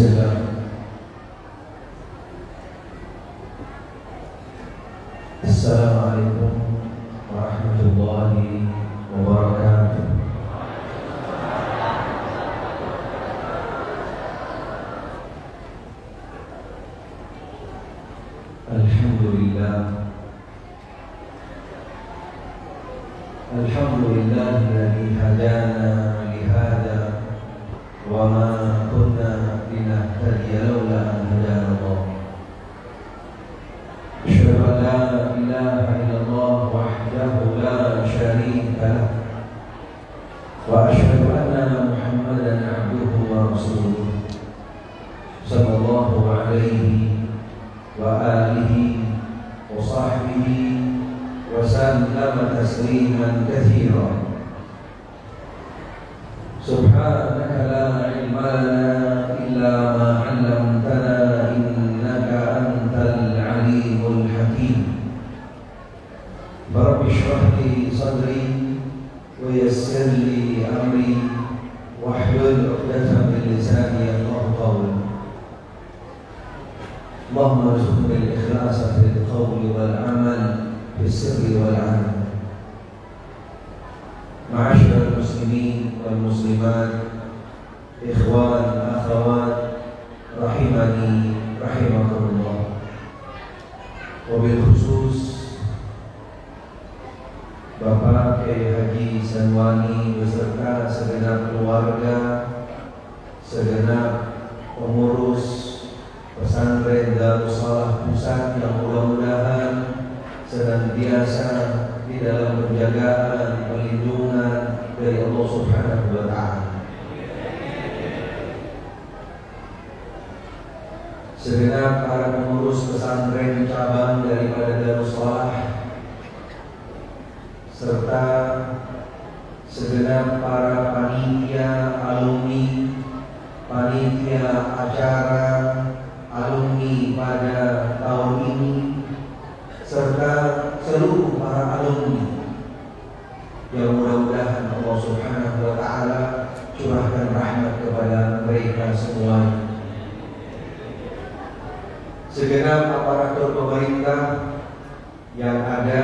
Bismillah. Assalamualaikum warahmatullahi wabarakatuh. Alhamdulillahilladzi hadana li hadza wa ma kunna linahtadiya laula an hadana Allah. Asyhadu an la ilaha illallah wahdahu la syarika lah wa asyhadu anna Muhammadan abduhu wa rasuluh sallallahu alaihi wa alihi wa sahbihi wa sallama tasliman katsiran. Subhanaka la ilma lana illa ma 'allamtana innaka antal alimul hakim. Rabbi shrah li sadri wa yassir li amri wahlul 'uqdatam min lisani yafqahu qawli. Allahumma arzuqna al-ikhlasa fil qawli wal 'amal bis-sirri wal 'alani. Ma'asyiral muslimin wal muslimat, ikhwan akhwat rahimani rahimakumullah. Wabil khusus Bapak Kiai Haji Sanwani beserta segenap keluarga, segenap pengurus pesantren Darussalah Pusat yang mudah-mudahan senantiasa di dalam penjagaan perlindungan dari Allah Subhanahu wa taala. Segenap para pengurus pesantren cabang daripada Darussalah serta segenap para panitia alumni, panitia acara alumni pada tahun ini, serta seluruh para alumni yang mudah-mudahan Allah Subhanahu wa taala curahkan rahmat kepada mereka semua. Segenap aparatur pemerintah yang ada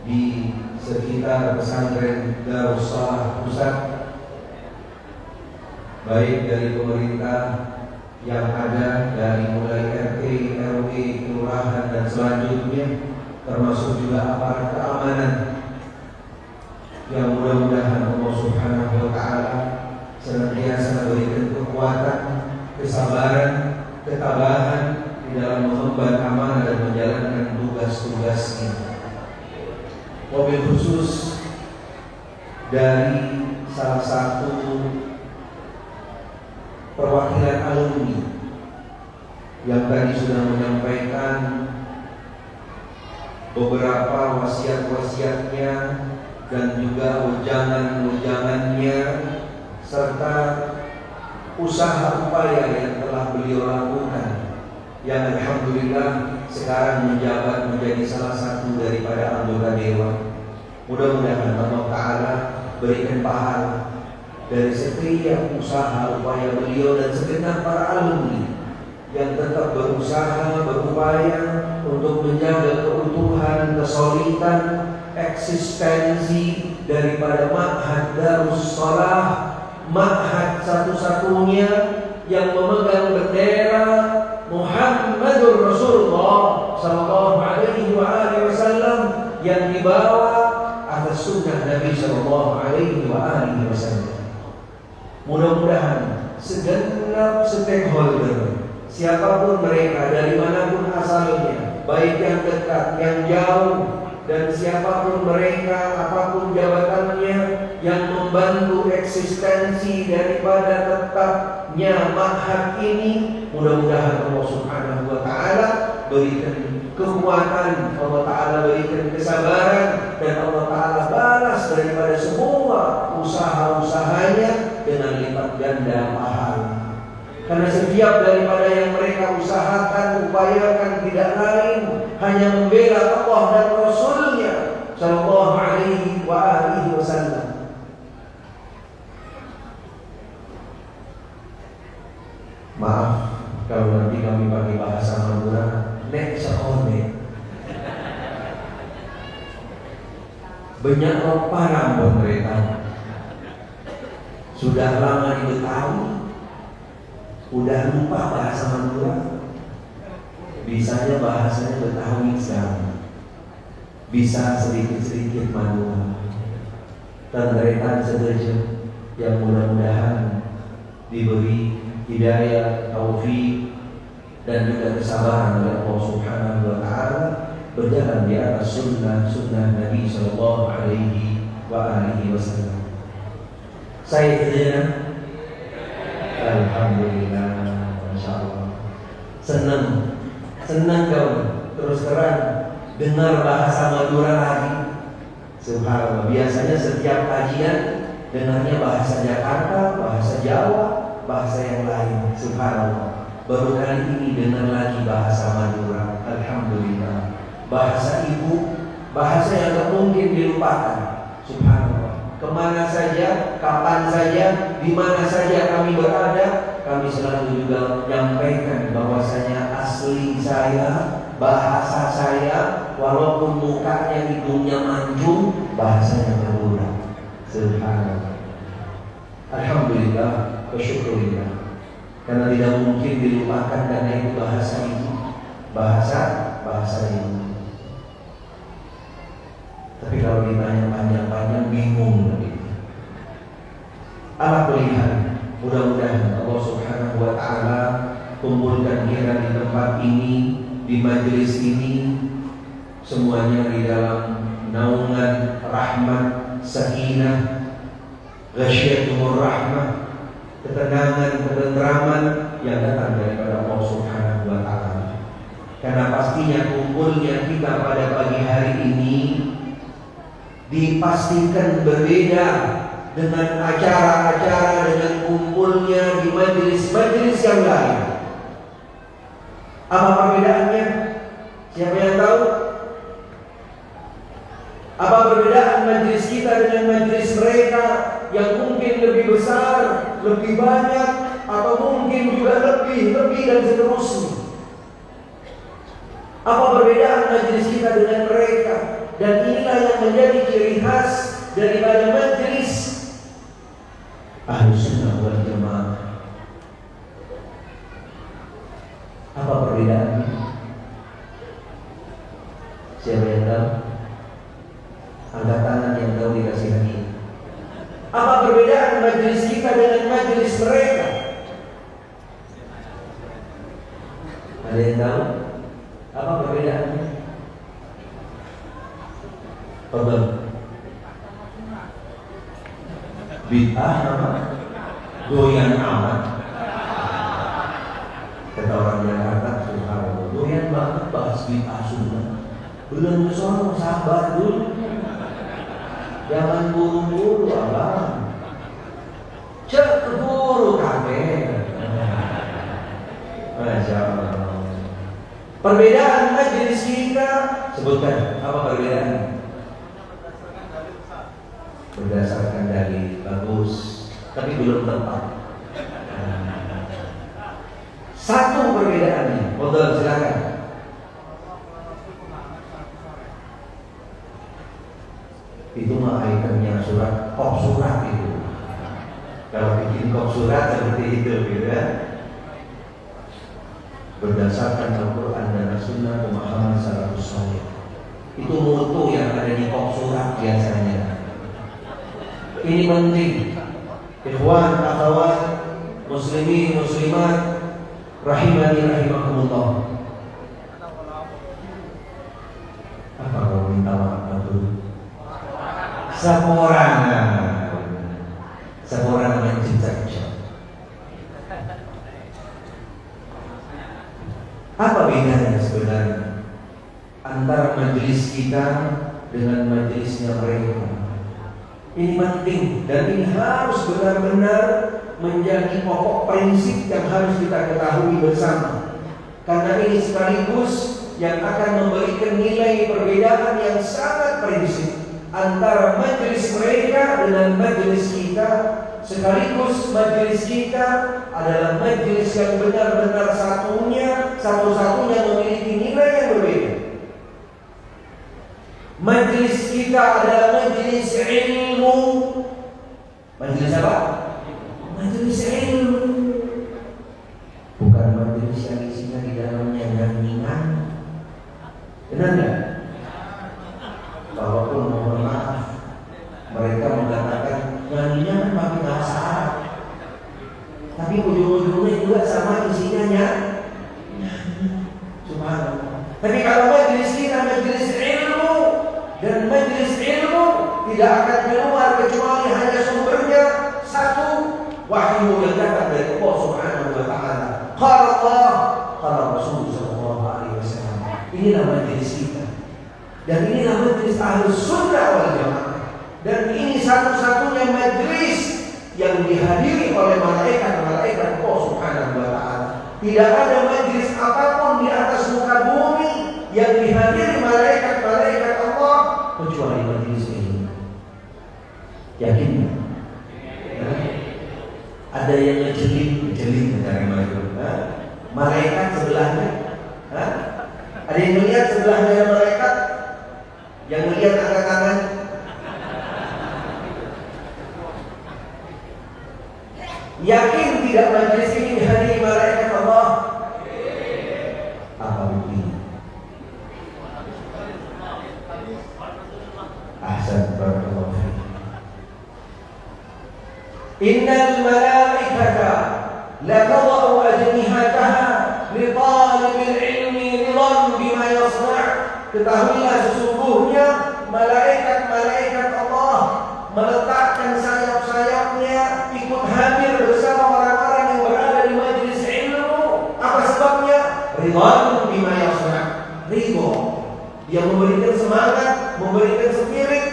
di sekitar pesantren Darussalah Pusat, baik dari pemerintah yang ada dari mulai RT, RW, kelurahan dan selanjutnya, termasuk juga aparat keamanan, yang mudah-mudahan Allah Subhanahu wa taala senantiasa memberikan kekuatan, kesabaran, ketabahan di dalam mengemban amanah dan menjalankan tugas-tugasnya. Wabil khusus dari salah satu perwakilan alumni yang tadi sudah menyampaikan beberapa wasiat-wasiatnya dan juga ujangan-ujangannya serta usaha upaya yang telah beliau lakukan, yang alhamdulillah sekarang menjabat menjadi salah satu daripada anggota dewan. Mudah-mudahan Allah Ta'ala berikan pahala dari setiap usaha upaya beliau dan segenap para alumni yang tetap berusaha, berupaya untuk menjaga keutuhan, kesolidan, eksistensi daripada Ma'had Darussalah, Ma'had satu-satunya yang memegang bendera Muhammadur Rasulullah sallallahu alaihi wasallam, yang dibawa atas sunnah Nabi sallallahu alaihi wasallam. Mudah-mudahan segenap stakeholder, siapapun mereka, dari manapun asalnya, baik yang dekat, yang jauh, dan siapapun mereka, apapun jabatannya, yang membantu eksistensi daripada tetapnya ma'had ini, mudah-mudahan Allah Subhanahu wa taala berikan kekuatan, Allah taala berikan kesabaran, dan Allah taala balas daripada semua usaha-usahanya dengan lipat ganda pahala. Karena setiap daripada yang mereka usahakan, upayakan tidak lain hanya membela Allah dan Rasulnya sallallahu alaihi wasallam. Maaf kalau nanti kami pakai bahasa Madura, nek sekone. Banyak lupa rambut mereka. Sudah lama di Betawi, udah lupa bahasa Madura. Bisanya bahasanya Betawi sekarang, bisa sedikit-sedikit Madura. Tandretan sederhana yang mudah-mudahan diberi hidayah, taufik dan juga kesabaran oleh Allah Subhanahu wa taala berjalan di atas sunnah Nabi sallallahu alaihi wasallam. Saya kerjanya alhamdulillah, masyaallah. Senang kau terus terang dengar bahasa Madura lagi. Subhanallah, biasanya setiap kajian dengarnya bahasa Jakarta, bahasa Jawa, bahasa yang lain. Subhanallah, baru kali ini dengar lagi bahasa Madura. Alhamdulillah, bahasa ibu, bahasa yang tak mungkin dilupakan. Subhanallah, kemana saja, kapan saja, di mana saja kami berada, kami selalu juga menyampaikan bahwasanya asli saya, bahasa saya, walaupun mukanya hidungnya mancung, bahasanya Madura. Subhanallah. Alhamdulillah, bersyukurillah. Karena tidak mungkin dilupakan karena itu bahasa ibu, bahasa ibu. Tapi kalau ditanya panjang-panjang bingung lagi. Alhamdulillah, mudah-mudahan Allah Subhanahu wa taala kumpulkan kita di tempat ini, di majelis ini, semuanya di dalam naungan rahmat, sakinah, ghasyiatumur rahmah, ketenangan, ketentraman yang datang daripada Allah Subhanahu wa taala. Karena pastinya kumpulnya kita pada pagi hari ini dipastikan berbeda dengan acara-acara, dengan kumpulnya di majelis-majelis yang lain. Apa perbedaannya? Siapa yang tahu? Apa perbedaan majelis kita dengan majelis mereka yang mungkin lebih besar, lebih banyak, atau mungkin juga lebih dan seterusnya? Apa perbedaan majelis kita dengan mereka? Dan inilah yang menjadi ciri khas daripada majelis Ahlussunnah wal Jamaah. Apa perbedaannya? Siapa yang tahu? Angkat tangan yang tahu, dikasih hadiah. Apa perbedaan majelis kita dengan majelis mereka? Ada yang tahu? Apa perbedaannya? Pebel bid'ah nama doyan amat. Kata orang Jakarta, subhanallah, doyan banget bahas bid'ah sunnah. Belum kesono, sabar dulu, jangan buru-buru abang. Cek keburu kabeh. Masya Allah. Perbedaan majelis kita, sebutkan apa perbedaan? Berdasarkan dalil, bagus, tapi belum tepat. Satu perbedaannya, modal silakan. Itu mah itemnya surat, kok surat itu. Kalau bikin kok surat seperti itu, gitu ya. Berdasarkan Al-Quran dan Sunnah pemahaman salafus saleh. Itu mutu yang ada di kok surat biasanya. Ini penting. Ikhwan, akhwat, muslimin, muslimat, rahimani rahimakumullah. Apa kau minta maaf dulu? Seorang mencicak. Apa bedanya sebenarnya antara majelis kita dengan majelisnya mereka? Ini penting dan ini harus benar-benar menjadi pokok prinsip yang harus kita ketahui bersama. Karena ini sekaligus yang akan memberikan nilai perbedaan yang sangat prinsip antara majelis mereka dengan majelis kita sekaligus majelis kita adalah majelis yang benar-benar satu-satunya memiliki nilai yang berbeda. Majelis kita adalah majelis ilmu. Majelis apa? Majelis ilmu. Bukan majelis yang isinya di dalamnya nyanyian. Benar nggak? Walaupun mohon maaf, mereka mengatakan nyanyinya kan pakai bahasa Arab, tapi ujung-ujungnya juga sama isinya nyanyi. Subhanallah. Tapi kalau majelis kita majelis ilmu, dan majelis ilmu tidak akan keluar kecuali hanya sumbernya satu, wahyu yang datang dari Allah Subhanahu wa taala. Qala Allah, qala Rasul sallallahu alaihi wasallam. Inilah majelis kita. Dan inilah majelis Ahlus Sunnah wal Jamaah. Dan ini satu-satunya majelis yang dihadiri oleh malaikat-malaikat Allah Subhanahu wa taala. Tidak ada majelis apapun di atas muka bumi yang dihadiri malaikat-malaikat Allah kecuali majelis ini. Yakin? Ada yang ngejeling dari malaikat sebelahnya. Ada yang melihat sebelahnya malaikat, yang melihat angkat tangan. Yakin tidak majelis ini dihadiri malaikat Allah? Apa buktinya? Ahsan, barakallahu fiik. Innal malaikata la tadau ajnihataha li talibil ilmi ridan bima yasna'. Ketahuilah sesungguhnya malaikat-malaikat Allah meletakkan sayap-sayapnya ikut hadir bersama orang-orang yang berada di majelis ilmu. Apa sebabnya? Ridwan bima yasna'. Ridho. Dia memberikan semangat, memberikan spirit.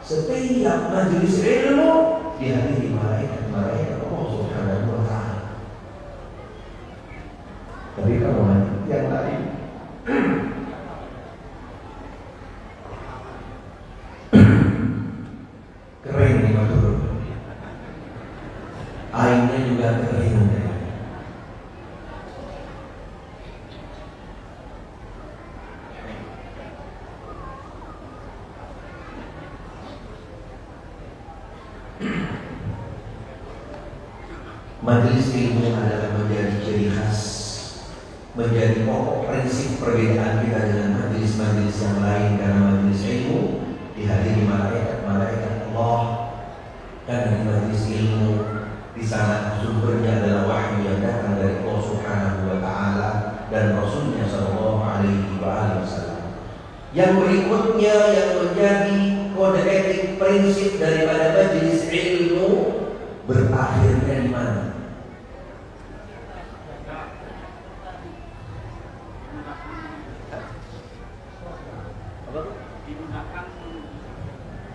Setiap majelis ilmu dihadiri malaikat-malaikat Allah Subhanahu wa taala. Tapi kalau yang lain kering nih betul. Airnya juga kering. Majelis ilmu adalah menjadi ciri khas, menjadi pokok prinsip perbedaan kita dengan majelis-majelis yang lain. Karena majelis ilmu dihadiri malaikat-malaikat Allah, dan di majelis ilmu di sana sumbernya adalah wahyu yang datang dari Allah Subhanahu wa taala dan Rasulnya sallallahu alaihi wasallam. Yang berikutnya yang menjadi kode etik prinsip daripada majelis ilmu berakhirnya di mana?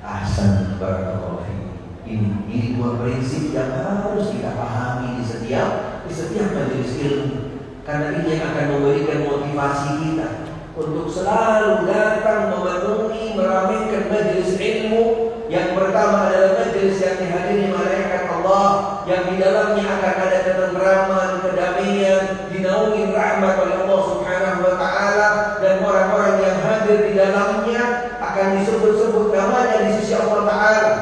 Ahsan, barakallahu fiik. Ini dua prinsip yang harus kita pahami di setiap majelis ilmu. Karena ini yang akan memberikan motivasi kita untuk selalu datang memenuhi, meramaikan majelis ilmu. Yang pertama adalah majelis yang dihadiri malaikat Allah, yang di dalamnya akan ada ketentraman, kedamaian, dinaungi rahmat oleh Allah Subhanahu wa taala, dan orang-orang yang hadir di dalamnya akan disebut-sebut namanya di sisi Allah taala.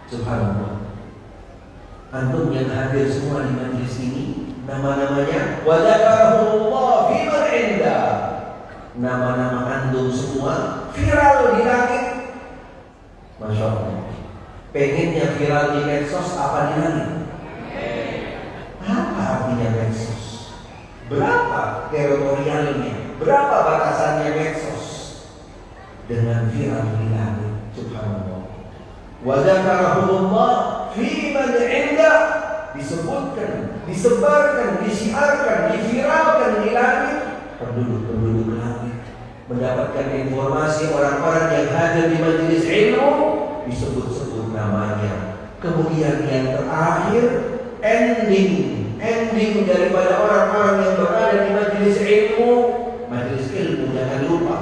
Subhanallah. Antum yang hadir semua di majelis ini, nama-namanya wa dzakarahumullah fi man 'inda. Nama-nama antum semua viral di langit. Masya Allah. Pengennya viral di medsos apa di langit? Apa artinya medsos? Berapa teritorialnya? Berapa batasannya medsos? Dengan viral di langit. Subhanallah. Wa dzakarahumullah fi man 'inda. Disebutkan, disebarkan, disiarkan, diviralkan di langit. Penduduk-penduduk langit mendapatkan informasi orang-orang yang hadir di majelis ilmu, disebut-sebut namanya. Kemudian yang terakhir, ending daripada orang-orang yang berada di majelis ilmu. Majelis ilmu jangan lupa,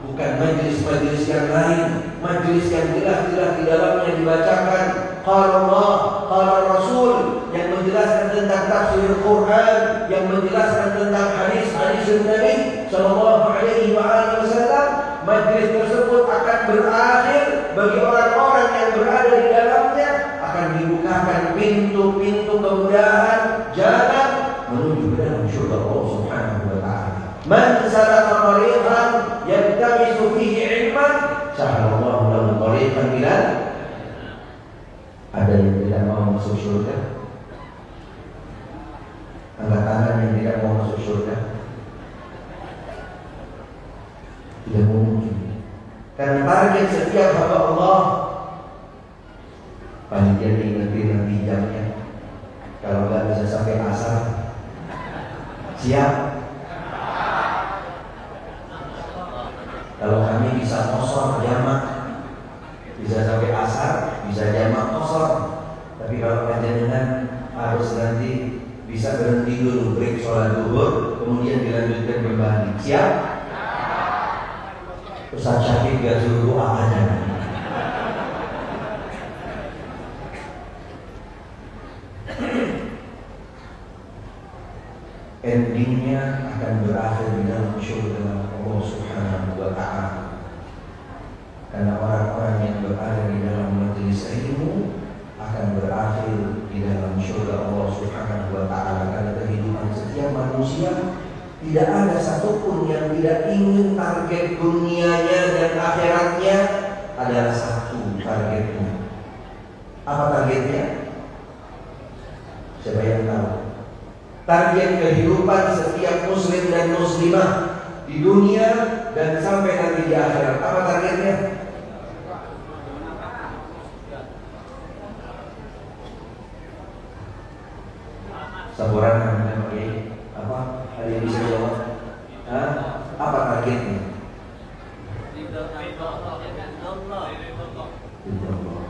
bukan majelis-majelis yang lain, majelis yang jelas-jelas di dalamnya dibacakan qala Allah, qala Rasul, yang menjelaskan tentang tafsir Quran, yang menjelaskan tentang hadis-hadis Nabi sallallahu alaihi wasallam, majlis tersebut akan berakhir bagi orang-orang yang berada di dalamnya, akan dibukakan pintu-pintu kemudahan, jalan menuju ke dalam surga Allah Subhanahu wa taala. Man salaka tariqan yaltamisu fihi ilman, sahalallahu lahu tariqan ila. Ada yang tidak mau masuk surga? Angkat tangan yang tidak mau masuk surga. Tidak mungkin. Karena target setiap hamba Allah, panitia diingetin nanti jamnya. Kalau nggak bisa sampai asar, siap. Kalau kami bisa kosor jamak, bisa sampai asar, bisa jamak kosor. Tapi kalau panjenengan harus nanti bisa berhenti dulu, break sholat zuhur, kemudian dilanjutkan kembali. Siap? Ustaz Syafiq gak suruh doa aja. Endingnya akan berakhir di dalam surga Allah Subhanahu wa ta'ala. Karena orang-orang yang berada di dalam majelis ilmu akan berakhir di dalam surga Allah Subhanahu wa ta'ala. Karena kehidupan setiap manusia, tidak ada satupun yang tidak ingin target dunianya dan akhiratnya adalah satu targetnya. Apa targetnya? Siapa yang tahu? Target kehidupan setiap muslim dan muslimah di dunia dan sampai nanti di akhirat. Apa targetnya? Saburan namanya apa? Ada yang bisa jawab? Apa targetnya?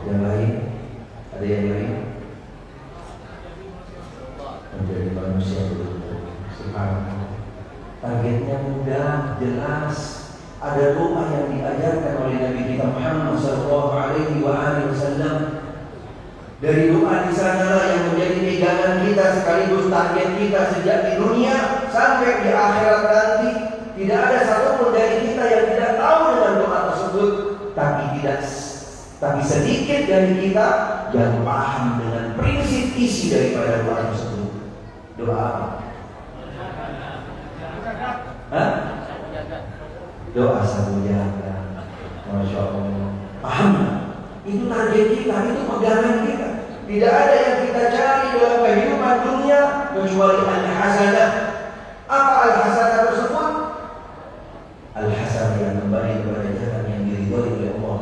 Yang lain? Ada yang lain? Menjadi manusia betul-betul. Subhanallah. Targetnya mudah, jelas. Ada doa yang diajarkan oleh Nabi kita Muhammad sallallahu alaihi wasallam. Dari doa di sanalah yang menjadi pegangan kita sekaligus target kita sejak di dunia sampai di akhirat nanti. Tidak ada satupun dari kita yang tidak tahu dengan doa tersebut, tapi sedikit dari kita yang paham dengan prinsip isi daripada doa tersebut. Doa apa? Doa sabu jaga. Masya Allah. Paham? Itu target kita, itu pegangan kita. Tidak ada yang kita cari dalam kehidupan dunia kecuali al-hasanah. Apa al-hasanah tersebut? Al-hasanah yang kembali kepada jalan yang diridhoi oleh Allah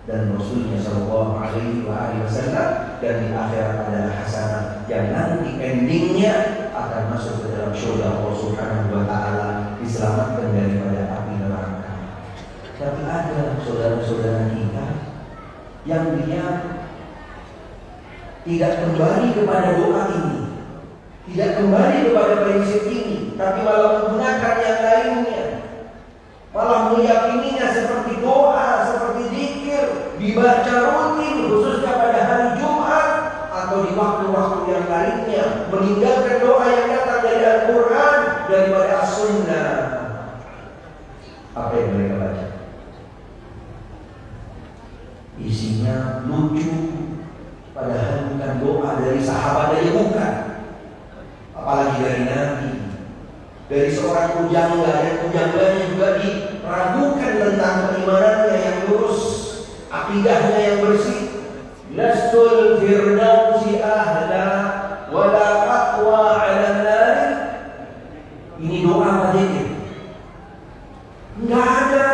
dan Rasulnya sallallahu alaihi wasallam, dan di akhirat adalah hasanah yang nanti endingnya akan masuk ke dalam surga Allah Subhanahu wa taala, diselamatkan daripada api neraka. Tapi ada saudara-saudara kita yang dia tidak kembali kepada doa ini, tidak kembali kepada prinsip ini, tapi malah menggunakan yang lainnya, malah meyakininya seperti doa, seperti zikir, dibaca rutin khususnya pada hari Jumat atau di waktu-waktu yang lainnya, meninggalkan doa yang datang dari Al-Quran daripada As-Sunnah. Apa yang mereka baca? Isinya lucu, padahal bukan doa dari sahabat, dari bukan, apalagi dari Nabi, dari seorang pujangga yang pujangganya juga diragukan tentang keimanannya yang lurus, akidahnya yang bersih. Lastul firdausi ahla wala aqwa ala nar. Ini doa apa zikir? Enggak ada,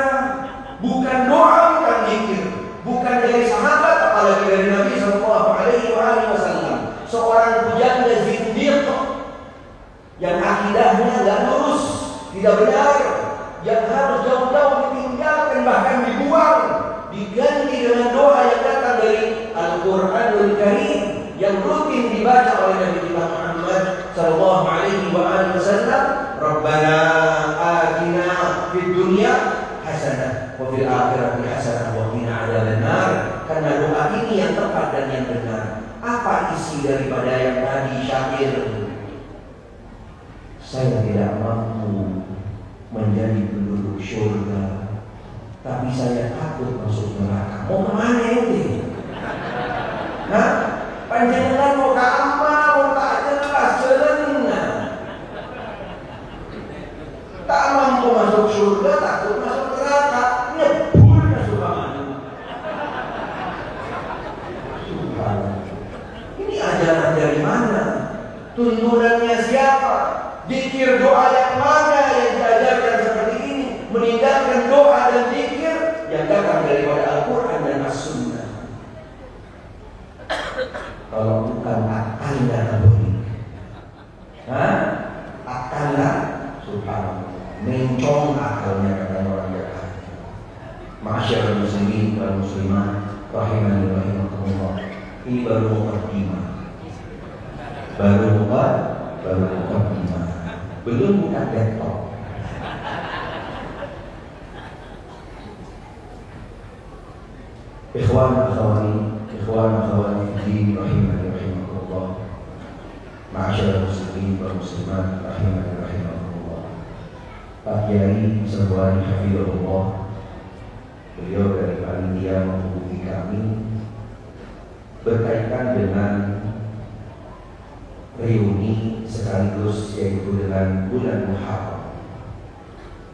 bukan doa, bukan zikir, bukan dari sahabat, apalagi dari Nabi sallallahu alaihi wasallam. Seorang pujangga zindiq yang akidahnya enggak lurus, tidak benar, yang harus jauh-jauh ditinggalkan, bahkan dibuang, diganti dengan doa yang datang dari Al-Quranul Karim yang rutin dibaca oleh Nabi kita Muhammad sallallahu alaihi wasallam. Rabbana atina fid dunya hasanah wa fil akhirati hasanah wa qina adzabannar. Karena doa ini ini yang tepat dan yang benar. Apa isi daripada yang tadi syair? Saya tidak mampu menjadi penduduk surga, tapi saya takut masuk neraka. Mau kemana ini? Nah, panjenengan mau ke amal, mau tak jelas jalannya. Tak mampu masuk surga, takut masuk neraka. Nyebul masuk mana? Ini ajaran dari mana? Tuntunannya siapa? Zikir doa yang mana yang diajarkan seperti ini? Meninggalkan doa dan zikir yang datang daripada Al-Quran dan As-Sunnah. Kalau bukan akalnya boleh. Akalnya subhanallah. Mencong akalnya kata orang berkata. Ma'asyiral muslimin wal muslimat rahimani wa rahimakumullah. Ini baru mukadimah. Baru mukadimah. Belum buka laptop. Ikhwan akhwani fiddin rahimani rahimakumullah. Ma'asyiral muslimin wal muslimat rahimani rahimakumullah. Pak Kiai Serwani hafizahullah, beliau dari panitia menghubungi kami berkaitan dengan reuni sekaligus yaitu dengan bulan Muharram,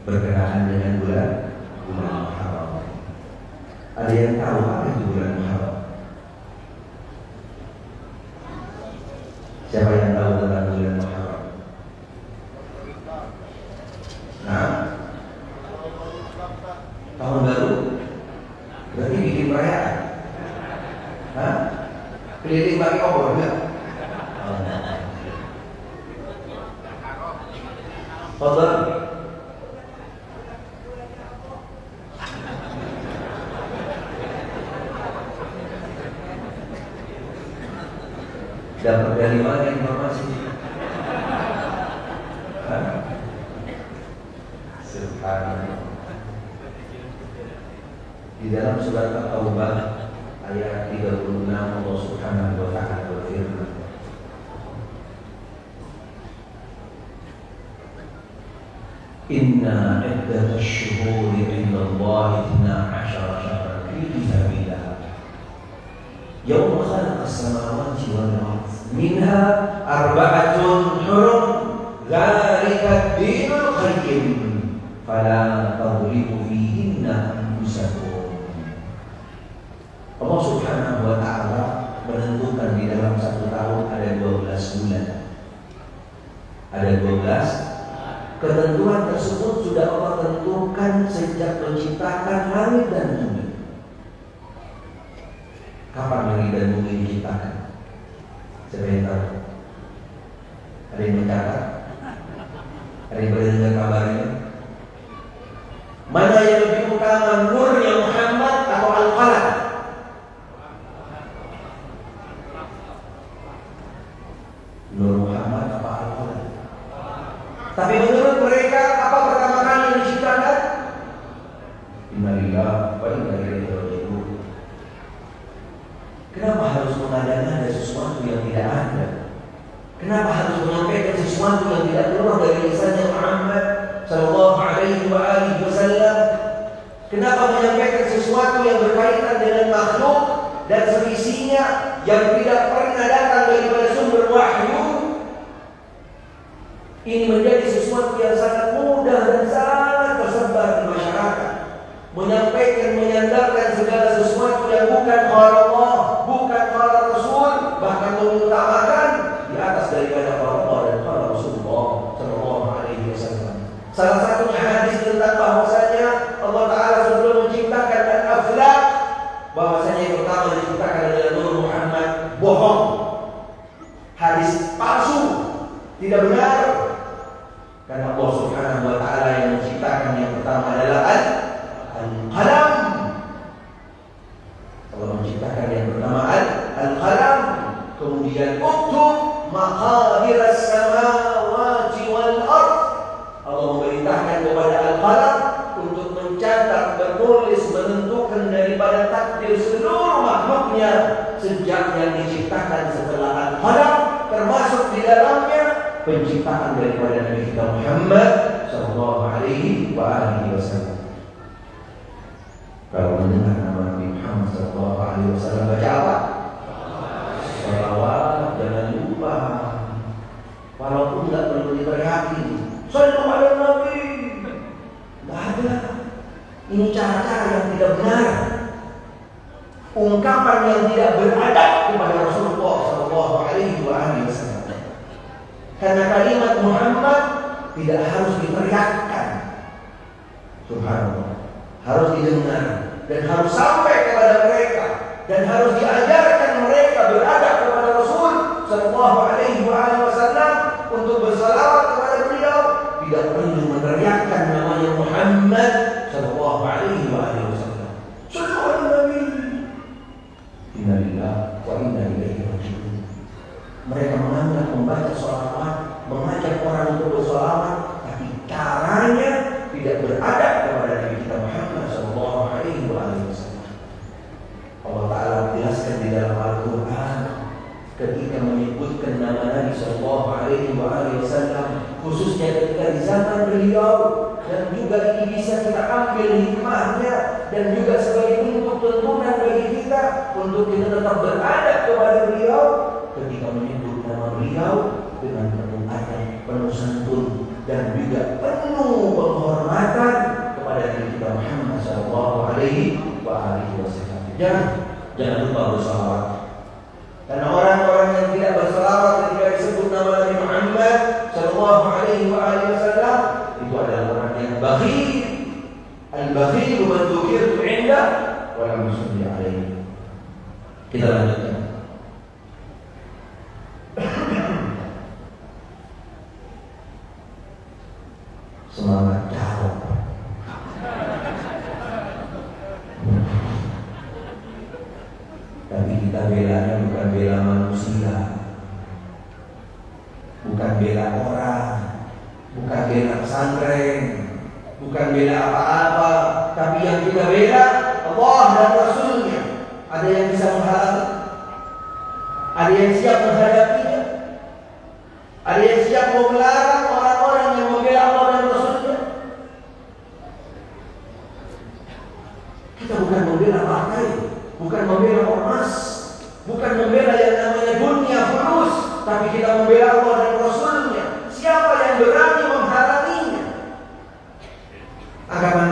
berkenaan dengan bulan Muharram. Ada yang tahu apa itu bulan Muharram? Siapa yang tahu tentang bulan Muharram? Nah, tahun baru berarti bikin perayaan. Keliling bagi obor enggak? Fadhal. Dapat dari mana informasi? Subhanallah. Di dalam surat At-Taubah ayat 36 Allah Subhanahu wa taala berfirman, Inna iddatash syuhuri 'inda Allah 12 syahran fi kitabillah yawma khalaqas samawati wal ardh minha arba'atun hurum dzalika ad-dinul qayyim fala tadhlimu fihinna anfusakum. Allah Subhanahu wa taala menentukan di dalam satu tahun ada 12 bulan. Ada 12. Ketentuan tersebut sudah Allah tentukan sejak menciptakan langit dan bumi. Kapan langit dan bumi diciptakan? Siapa yang tahu? Ada yang mencatat? Ada yang mendengar kabarnya? Mana yang lebih utama, nurnya Muhammad atau Al-Qalam? Nur Muhammad apa Al-Qalam? Tapi menurut mereka apa pertama kali yang diciptakan? Innalillahi wa inna ilaihi raji'un. Kenapa harus mengada-ngada sesuatu yang tidak ada? Kenapa harus menyampaikan sesuatu yang tidak keluar dari lisannya Muhammad sallallahu alaihi wa alihi wasallam? Kenapa menyampaikan sesuatu yang berkaitan dengan makhluk dan seisinya yang tidak pernah datang daripada sumber wahyu? Ini menjadi sesuatu yang sangat mudah dan sangat tersebar di masyarakat. Menyampaikan, menyandarkan segala sesuatu yang bukan qala Allah, bukan qala Rasul, bahkan mengutamakan di atas daripada qala Allah dan qala Rasulullah sallallahu alaihi wasallam. Salah satunya hadis tentang bahwasanya Allah Taala sebelum menciptakan al-aflaq, bahwasanya yang pertama diciptakan adalah Nur Muhammad, bohong. Hadis palsu, tidak benar. Karena Allah Subhanahu wa taala yang menciptakan yang pertama adalah al-qalam. Allah menciptakan yang pertama al-qalam, kemudian uktub maqadir as-samawati wal ardh. Allah memerintahkan kepada al-qalam untuk mencatat, menulis, menentukan daripada takdir seluruh makhluk sebabnya sejak yang diciptakan setelah Al-Qalam, termasuk di dalamnya penciptaan daripada Nabi kita Muhammad sallallahu alaihi wasallam. Kalau mendengar nama Nabi Muhammad sallallahu alaihi wasallam, baca apa? Salawat, jangan lupa. Walaupun tidak perlu diteriaki, sallallahu alaihi Nabi. Tidak ada. Ini cara-cara yang tidak benar, ungkapan yang tidak beradab kepada Rasulullah sallallahu alaihi wasallam. Karena kalimat Muhammad tidak harus diteriakkan, subhanallah, harus didengar dan harus sampai kepada mereka dan harus diajarkan mereka beradab kepada Rasul sallallahu alaihi wasallam untuk bersalawat kepada beliau. Tidak perlu meneriakkan namanya Muhammad sallallahu alaihi wasallam. Sallallahu alaihi. Inna lillahi wa inna ilaihi raji'un. Mereka menganggap membaca sholawat, mengajak orang untuk bersolawat, tapi caranya tidak beradab kepada Nabi kita Muhammad sallallahu alaihi wasallam. Allah Ta'ala jelaskan di dalam Al-Quran ketika menyebutkan nama Nabi sallallahu alaihi wasallam, khususnya ketika di zaman beliau, dan juga ini bisa kita ambil hikmahnya dan juga sebagai bentuk tuntunan bagi kita untuk kita tetap beradab kepada beliau ketika menyebut nama beliau dengan penuh adab, penuh santun dan juga penuh penghormatan kepada Nabi kita Muhammad sallallahu alaihi wasallam. Jangan lupa bersalawat. Karena orang-orang yang tidak bersalawat ketika disebut nama Nabi Muhammad sallallahu alaihi wasallam itu adalah orang yang bakhil. Al-bakhil man dzukirtu 'inda wa lam yusalli alaihi. Kita lanjutkan. Semangat jawab. Tapi kita belanya bukan bela manusia, bukan bela orang, bukan bela pesantren, bukan bela apa-apa, tapi yang kita bela Allah dan Rasulnya. Ada yang bisa menghalangi? Ada yang siap menghadapinya? Ada yang siap mau melarang orang-orang yang membela Allah dan Rasulnya? Kita bukan membela partai, bukan membela ormas, bukan membela yang namanya dunia fulus, tapi kita membela Allah dan Rasulnya. Siapa yang berani menghalanginya? Agama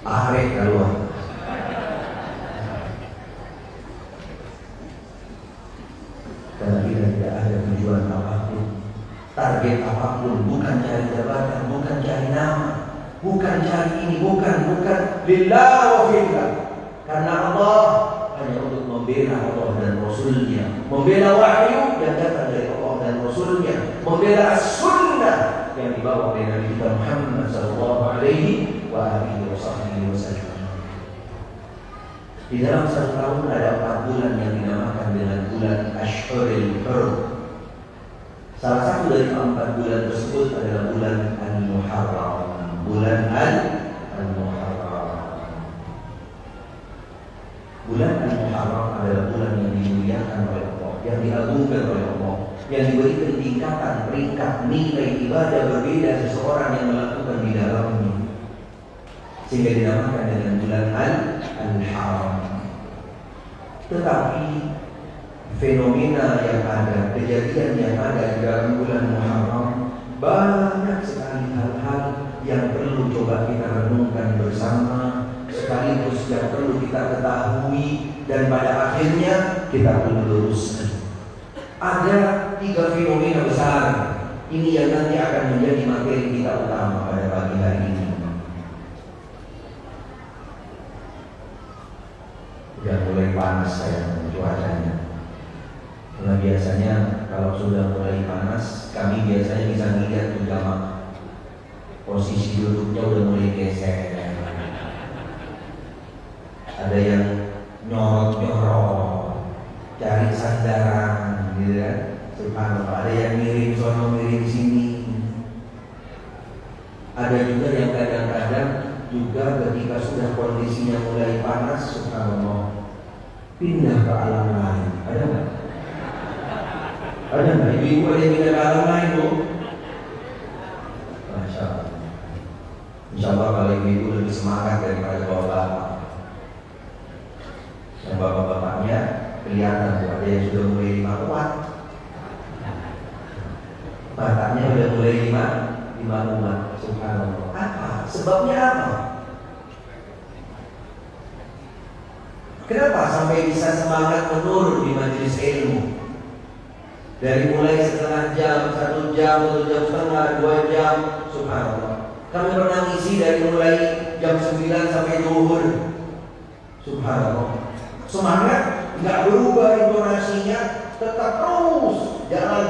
Arek keluar. Karena kita tidak ada tujuan apapun, target apapun, bukan cari jabatan, bukan cari nama, bukan cari ini, bukan lillah wa fillah. Karena Allah hanya untuk membela Allah dan Rasulnya, membela wahyu yang datang dari Allah dan Rasulnya, membela as-sunnah yang dibawa oleh Nabi kita Muhammad sallallahu alaihi wasallam. Di dalam satu tahun ada 4 bulan yang dinamakan dengan bulan Ashhurul Hurum. Salah satu dari 4 bulan tersebut adalah bulan Al-Muharram. Bulan Al-Muharram. Bulan Al-Muharram adalah bulan yang dimuliakan oleh Allah, yang diagungkan oleh Allah, yang diberikan tingkatan, peringkat, nilai ibadah berbeda seseorang yang melakukan di dalamnya, sehingga dinamakan dengan bulan Al-Haram. Tetapi fenomena yang ada, kejadian yang ada di dalam bulan Muharram, banyak sekali hal-hal yang perlu coba kita renungkan bersama, sekaligus yang perlu kita ketahui dan pada akhirnya kita perlu luruskan. Ada 3 fenomena besar ini yang nanti akan menjadi materi kita utama pada pagi hari ini. Udah mulai panas sayang cuacanya. Karena biasanya kalau sudah mulai panas, kami biasanya bisa melihat tuh jamaah posisi duduknya udah mulai geser. Ada yang nyorot-nyorot, cari sandaran, gitu kan? Subhanallah. Ada yang miring sono, miring sini. Ada juga yang kadang-kadang juga ketika sudah kondisinya mulai panas, subhanallah, pindah ke alam lain. Ada nggak? Ada nggak? Ibu-ibu ada yang pindah ke alam lain, Bu? Masya Allah. Insya Allah kalau ibu-ibu lebih semangat daripada bapak-bapak. Dan bapak-bapaknya kelihatan tuh, ada yang sudah mulai 5 umat. Matanya udah mulai 5 umat. Subhanallah. Apa? Sebabnya apa? Kenapa sampai bisa semangat menurun di majelis ilmu? Dari mulai setengah jam, 1 jam, 1 jam setengah, 2 jam, subhanallah. Kami pernah ngisi dari mulai jam 9 sampai zuhur. Subhanallah. Semangat, nggak berubah intonasinya, tetap terus jalan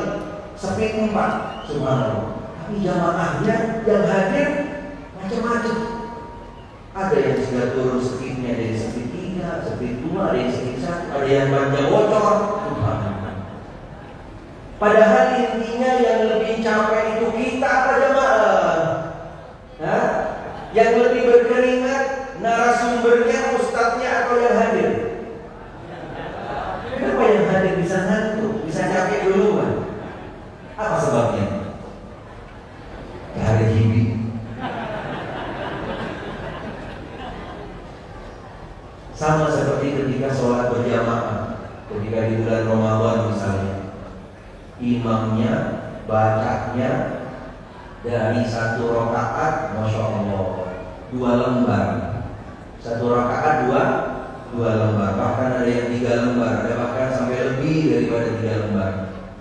speed 4. Subhanallah. Tapi jamaahnya yang hadir macam-macam. Ada yang sudah turun speednya dari speed 3, speed 2, ada yang speed 1, ada yang banyak bocor. Subhanallah. Padahal intinya yang lebih capek itu kita apa jamaah? Hah? Yang lebih berkeringat narasumbernya, ustadznya atau yang hadir? Kenapa yang hadir bisa ngantuk, bisa capek duluan? Apa sebabnya? Kehari-hiri. Sama seperti ketika sholat berjamaah, ketika di bulan Ramadan misalnya, imamnya bacanya dari 1 rakaat, masya Allah, 2 lembar. 1 rakaat 2 lembar. Bahkan ada yang 3 lembar, ada bahkan sampai lebih daripada 3 lembar.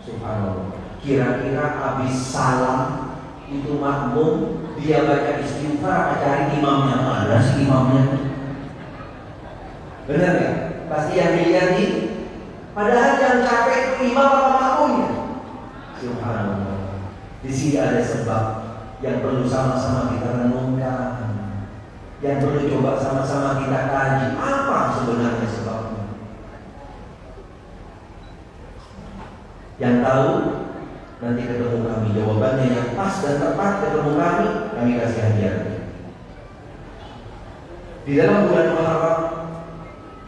Subhanallah. Kira-kira habis salam itu makmum, dia baca istighfar, cari imamnya, mana sih imamnya? Benar nggak? Pasti yang dilihat ini. Padahal yang capek itu imam apa makmumnya? Subhanallah. Di sini ada sebab yang perlu sama-sama kita renungkan, yang perlu coba sama-sama kita kaji. Apa sebenarnya sebabnya? Yang tahu nanti ketemu kami, jawabannya yang pas dan tepat ketemu kami kasih hadiah. Di dalam bulan Muharram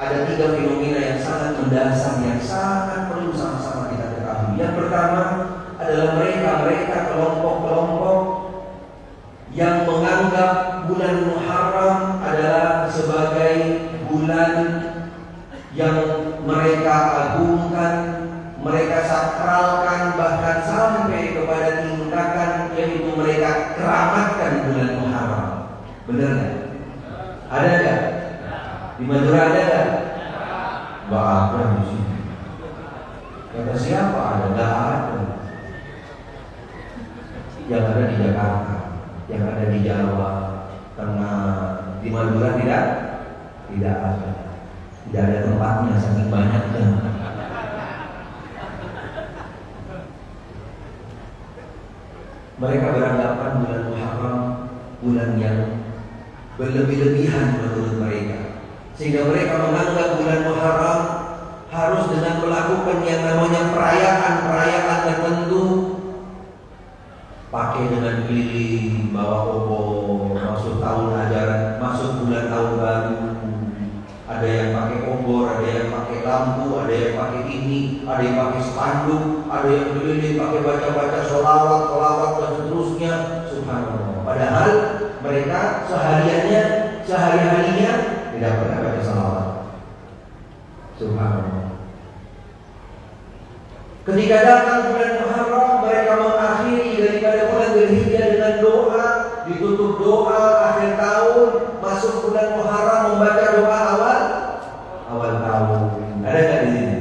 ada 3 fenomena yang sangat mendasar, yang sangat perlu sama-sama kita ketahui. Yang pertama adalah mereka kelompok-kelompok yang menganggap bulan Muharram adalah sebagai bulan yang mereka agungkan, mereka sakralkan, bahkan sampai kepada tindakan yaitu mereka keramatkan bulan Muharram. Benar nggak? Ada nggak? Di Madura ada nggak? Nggak ada di sini. Kata siapa ada? Nggak ada. Yang ada di Jakarta, yang ada di Jawa Tengah, di Madura tidak ada. Tidak ada tempatnya, saking banyaknya. Mereka beranggapan bulan Muharram bulan yang berlebih-lebihan menurut mereka, sehingga mereka menganggap bulan Muharram harus dengan melakukan yang namanya perayaan tertentu, pakai dengan keliling, bawa obor, masuk tahun ajaran, masuk bulan tahun baru. Ada yang pakai obor, ada yang pakai lampu, ada yang pakai ini, ada yang pakai spanduk, ada yang keliling pakai baca-baca sholawat dan seterusnya. Subhanallah. Padahal mereka sehari-harinya tidak pernah baca sholawat. Subhanallah. Ketika datang bulan Muharram, mereka mengakhiri daripada bulan Dzulhijjah dengan doa, ditutup doa akhir tahun, masuk bulan Muharram membaca doa awal tahun. Ada nggak di sini?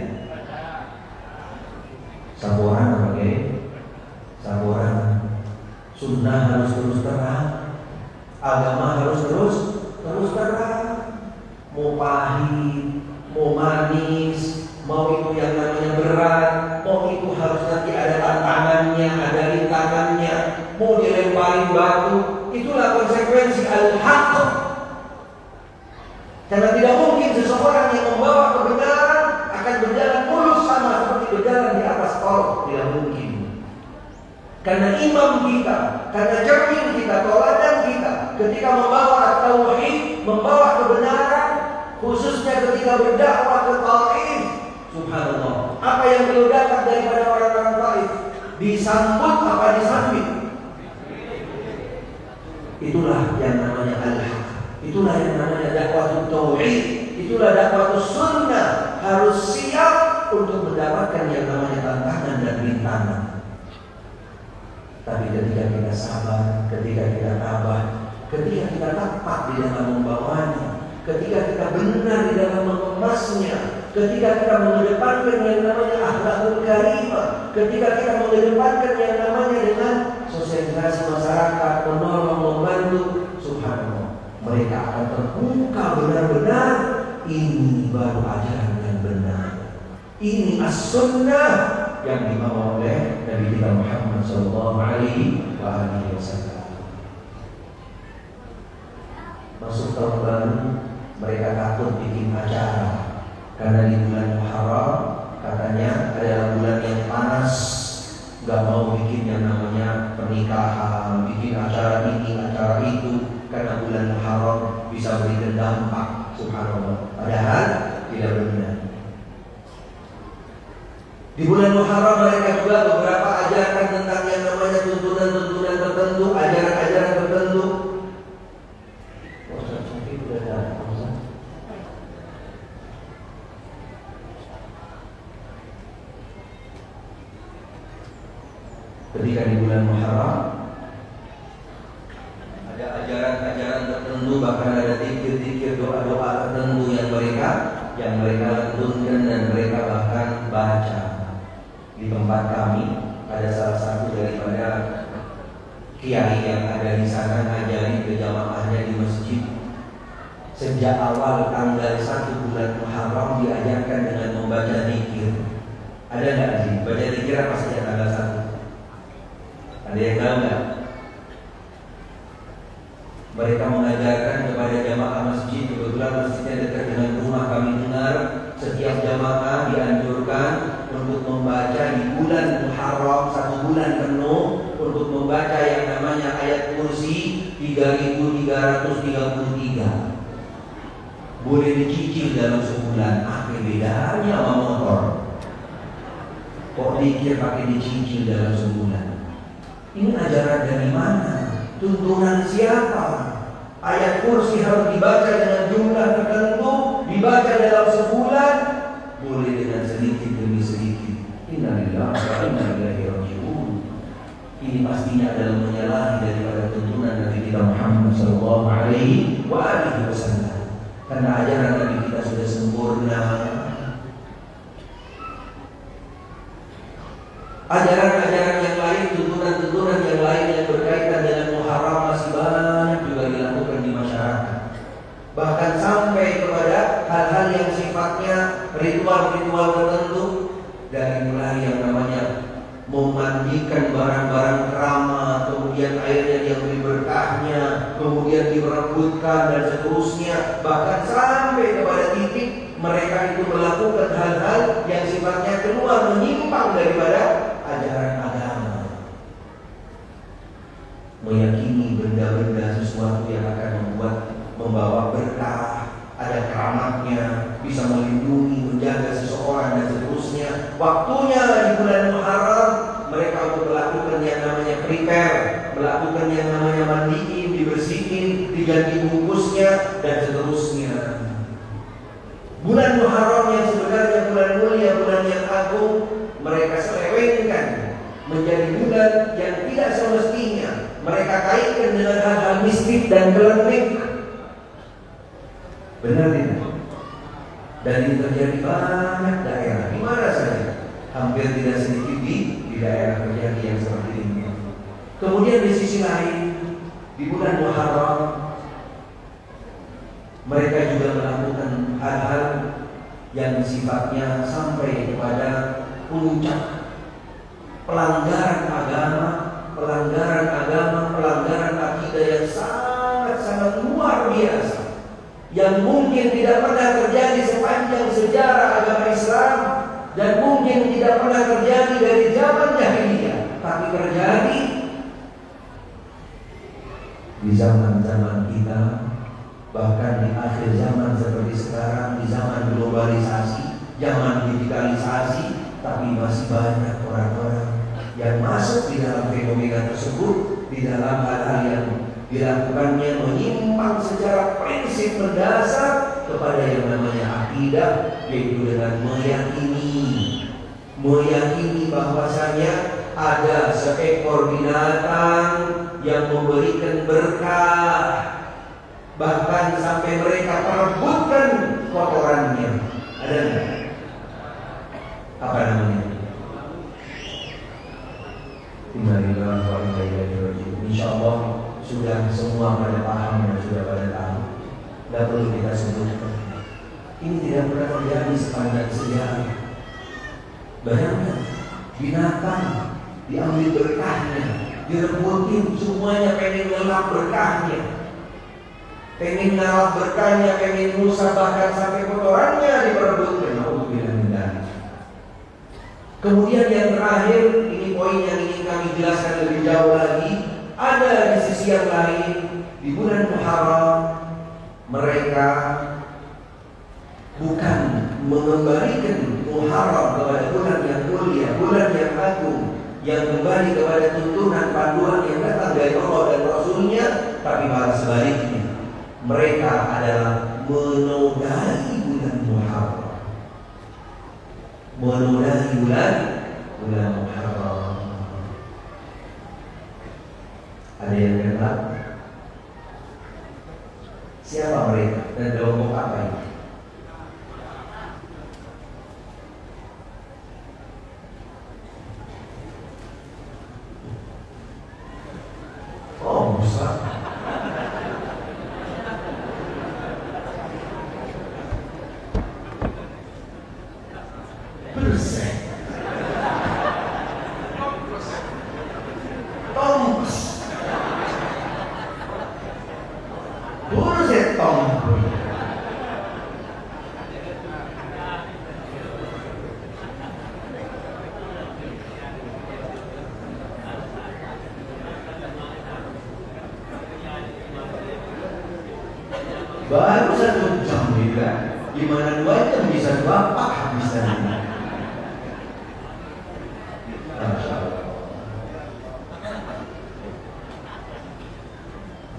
Saboran oke? Saboran. Sunnah harus terus terang, agama harus terus terang. Mau pahit, mau manis, mau itu yang namanya berat, mau itu harus nanti ada tantangannya, ada rintangannya, mau dilemparin batu, itulah konsekuensi al-haq. Karena tidak mungkin seseorang yang membawa kebenaran akan berjalan mulus sama seperti berjalan di atas tol, tidak mungkin. Karena imam kita, karena cermin kita, toladan kita, ketika membawa tauhid, membawa kebenaran, khususnya ketika berdakwah ke Taif. Subhanallah, apa yang beliau dapat daripada orang-orang Taif? Disambut apa disambit? Itulah yang namanya al-haq. Itulah yang namanya dakwah tauhid. Itulah dakwah sunnah. Harus siap untuk mendapatkan yang namanya tantangan dan rintangan. Tapi ketika kita sabar, ketika kita tabah, ketika kita tepat di dalam membawanya, ketika kita benar di dalam mengemasnya, ketika kita mengedepankan yang namanya akhlakul karimah, ketika kita mengedepankan yang namanya dengan sosialisasi masyarakat, menolong, membantu, subhanallah, mereka akan terbuka benar-benar. Ini baru ajaran yang benar. Ini as-sunnah yang dibawa oleh Nabi kita Muhammad sallallahu alaihi wasallam. Masuk tahun baru, mereka takut bikin acara karena di bulan Muharram katanya adalah bulan yang panas, nggak mau bikin yang namanya pernikahan, bikin acara ini, acara itu, karena bulan Muharram bisa berikan dampak. Subhanallah, padahal tidak benar. Di bulan Muharram mereka juga beberapa ajaran tentang yang namanya tuntunan-tuntunan tertentu, ajaran-ajaran tertentu. Ketika di bulan Muharram ada ajaran-ajaran tertentu, bahkan ada zikir-zikir, doa-doa tertentu yang mereka lantunkan dan mereka bahkan baca. Di tempat kami ada salah satu daripada kiai yang ada di sana ngajari ke jamaahnya di masjid. Sejak awal tanggal 1 bulan Muharram diajarkan dengan membaca zikir. Ada nggak sih? Baca zikir apa sejak tanggal 1? Ada yang tahu nggak? Mereka mengajarkan kepada jamaah masjid, kebetulan masjidnya dekat dengan rumah kami, dengar setiap jamaah dianjurkan untuk membaca di bulan Muharram 1 bulan penuh untuk membaca yang namanya ayat kursi 3333. Boleh dicicil dalam sebulan. Apa bedanya sama motor? Kok dikir pakai dicicil dalam sebulan? Ini ajaran dari mana? Tuntunan siapa? Ayat kursi harus dibaca dengan jumlah tertentu, dibaca dalam sebulan, boleh dengan sedikit demi sedikit. Innalillahi wa inna ilaihi raji'un. Ini pastinya adalah menyalahi daripada tuntunan Nabi kita Muhammad sallallahu alaihi wasallam. Karena ajaran Nabi kita sudah sempurna. Ajaran-ajaran yang lain, tuntunan-tuntunan yang lain yang berkaitan dengan Muharram masih banyak juga dilakukan di masyarakat. Bahkan sampai kepada hal-hal yang sifatnya ritual-ritual tertentu, dari mulai yang namanya memandikan barang-barang keramat, kemudian airnya diambil berkahnya, kemudian diperebutkan dan seterusnya. Bahkan sampai kepada titik mereka itu melakukan hal-hal yang sifatnya keluar menyimpang daripada ajaran agama, meyakini benda-benda sesuatu yang akan membawa berkah, ada keramatnya, bisa melindungi, menjaga seseorang dan seterusnya. Waktunya di bulan Muharram mereka untuk melakukan yang namanya prepare, melakukan yang namanya mandiin, dibersihin, diganti bungkusnya dan seterusnya. Bulan Muharram yang sebenarnya bulan mulia, bulan yang agung, mereka selewengkan menjadi bulan yang tidak semestinya. Mereka kaitkan dengan hal-hal mistik dan kelenteng. Benar tidak? Dan ini terjadi banyak daerah. Di mana saja? Hampir tidak sedikit di daerah terjadi yang seperti ini. Kemudian di sisi lain, di bulan Muharram mereka juga melakukan hal-hal yang sifatnya sampai kepada puncak pelanggaran agama, pelanggaran akidah yang sangat-sangat luar biasa, yang mungkin tidak pernah terjadi sepanjang sejarah agama Islam dan mungkin tidak pernah terjadi dari zaman jahiliyah, tapi terjadi di zaman-zaman kita, bahkan di akhir zaman seperti sekarang, di zaman globalisasi, zaman digitalisasi, tapi masih banyak orang-orang yang masuk di dalam fenomena tersebut, di dalam hal-hal yang dilakukannya menyimpang secara prinsip mendasar kepada yang namanya akidah, yaitu dengan meyakini bahwasanya ada seekor binatang yang memberikan berkah, bahkan sampai mereka perebutkan kotorannya. Ada nggak? Apa namanya? Insya Allah sudah semua pada paham dan sudah pada tahu. Tidak perlu kita sebutkan. Ini tidak pernah terjadi sepanjang sejarah. Bayangkan, binatang diambil berkahnya, direbutin, semuanya pengen ngelap berkahnya, pengen ngelap berkahnya, pengen rusak, bahkan sampai kotorannya diperebutkan. Kemudian yang terakhir, ini poin yang ingin kami jelaskan lebih jauh lagi. Ada di sisi yang lain, di bulan Muharram mereka bukan mengembalikan Muharram kepada bulan yang mulia, bulan yang agung, yang kembali kepada tuntunan panduan yang datang dari Allah dan Rasulnya, tapi malah sebaliknya, mereka adalah menodai bulan Muharram, menodai bulan Muharram. Ada yang kenal? Siapa mereka dan kelompok apa ini? Oh, besar. Persen. Toms. Buset toms. Baru 1 jam juga, gimana 2 jam bisa bapak habis tadi.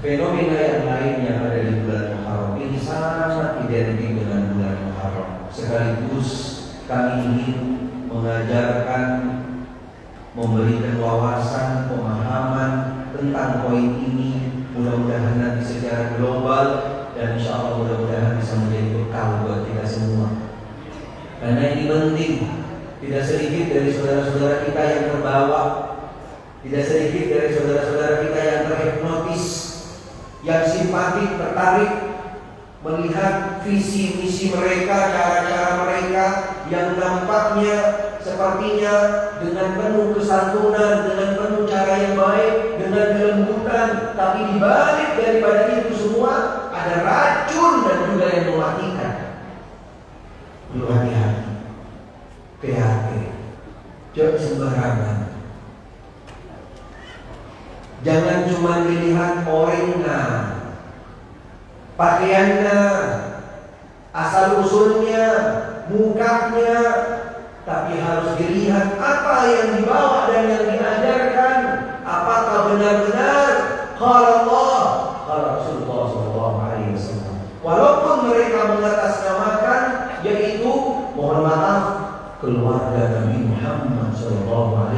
Fenomena yang lain yang ada di bulan Muharram ini sangat identik dengan bulan Muharram. Sekaligus kami ingin mengajarkan, memberikan wawasan, pemahaman tentang poin ini. Mudah-mudahan nanti secara global dan insya Allah mudah-mudahan bisa menjadi bekal buat kita semua. Karena ini penting. Tidak sedikit dari saudara-saudara kita yang terbawa, tidak sedikit dari saudara-saudara kita yang terhipnotis, yang simpatik, tertarik melihat visi misi mereka, cara-cara mereka yang nampaknya sepertinya dengan penuh kesantunan, dengan penuh cara yang baik, dengan kelembutan, tapi di balik daripada itu semua ada racun dan juga yang mematikan. Perlu hati-hati, hati-hati, jangan sembarangan. Jangan cuma dilihat orangnya, pakaiannya, asal usulnya, mukanya, tapi harus dilihat apa yang dibawa dan yang diajarkan. Apakah benar-benar qala Allah, qala Rasulullah SAW. Walaupun mereka mengatasnamakan, yaitu mohon maaf, keluarga Nabi Muhammad SAW.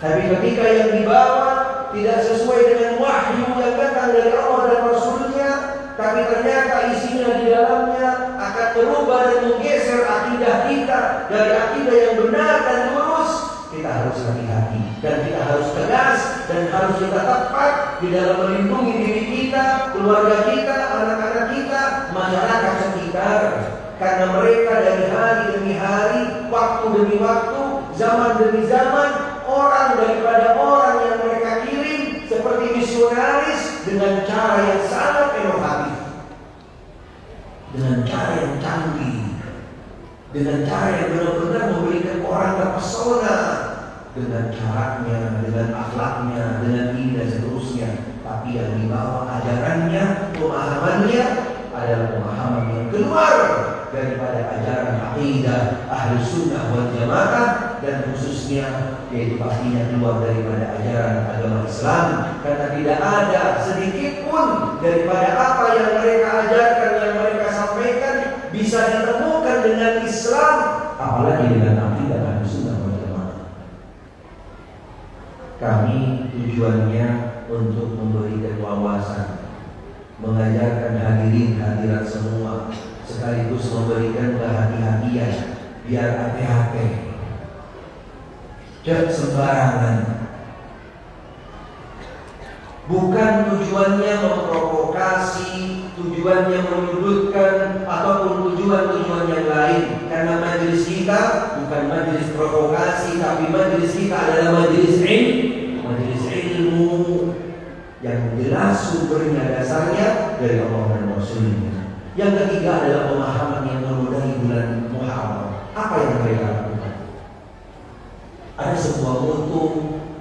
Tapi ketika yang dibawa tidak sesuai dengan wahyu yang datang dari Allah dan Rasulnya, tapi ternyata isinya di dalamnya akan berubah dan menggeser akidah kita dari akidah yang benar dan lurus, kita harus hati-hati dan kita harus tegas dan harus kita tepat di dalam melindungi diri kita, keluarga kita, anak-anak kita, masyarakat sekitar. Karena mereka dari hari demi hari, waktu demi waktu, zaman demi zaman, orang daripada orang yang mereka kirim seperti misionaris dengan cara yang sangat inovatif, dengan cara yang canggih, dengan cara yang benar-benar memberikan orang terpesona. dengan caranya, dengan akhlaknya, dengan ini dan seterusnya. Tapi yang dibawa ajarannya, pemahamannya adalah pemahaman yang keluar daripada ajaran akidah Ahlus Sunnah wal Jamaah, dan khususnya yaitu pastinya keluar daripada ajaran agama Islam, karena tidak ada sedikit pun daripada apa yang mereka ajarkan, yang mereka sampaikan bisa ditemukan dengan Islam, apalagi dengan akidah Ahlus Sunnah wal Jamaah. Kami tujuannya untuk memberikan wawasan, mengajarkan hadirat semua, sekaligus memberikan kehati-hatian biar hati-hati, jangan sembarangan. Bukan tujuannya memprovokasi, tujuannya menyudutkan, ataupun tujuan yang lain. Karena majelis kita bukan majelis provokasi, tapi majelis kita adalah majelis ilmu yang jelas sumbernya, dasarnya dari Allah dan Rasulnya. Yang ketiga adalah pemahaman yang menodai bulan Muharram. Apa yang mereka lakukan? Ada sebuah mutu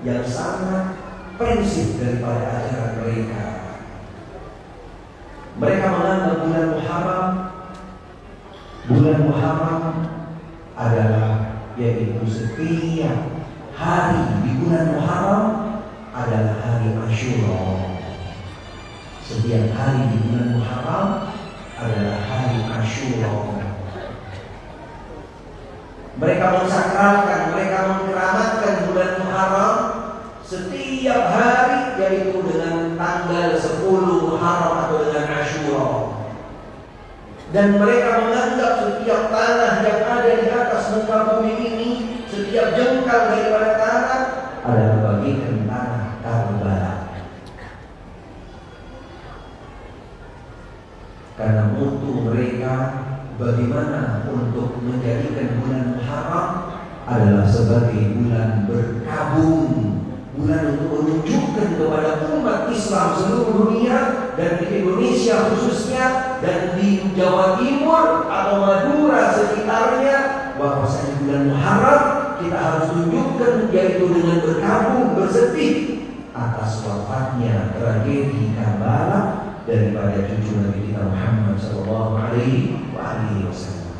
yang sangat prinsip daripada ajaran mereka. Mereka menganggap bulan Muharram adalah yaitu setiap hari di bulan Muharram adalah hari Asyura. Setiap hari di bulan Muharram adalah hari Asyura. Mereka mensakralkan, mereka mengkeramatkan bulan Muharram setiap hari, yaitu dengan tanggal 10 Muharram atau dengan Asyura. Dan mereka menganggap setiap tanah yang ada di atas muka bumi ini, setiap jengkal daripada tanah adalah bagian tanah Karbala. Karena mutu mereka bagaimana untuk menjadikan bulan Muharram adalah sebagai bulan berkabung, bulan untuk menunjukkan kepada umat Islam seluruh dunia dan di Indonesia khususnya dan di Jawa Timur atau Madura sekitarnya, bahwasanya bulan Muharram kita harus tunjukkan yaitu dengan berkabung, bersedih atas wafatnya tragedi Karbala daripada cucu Nabi kita Muhammad sallallahu alaihi wasallam.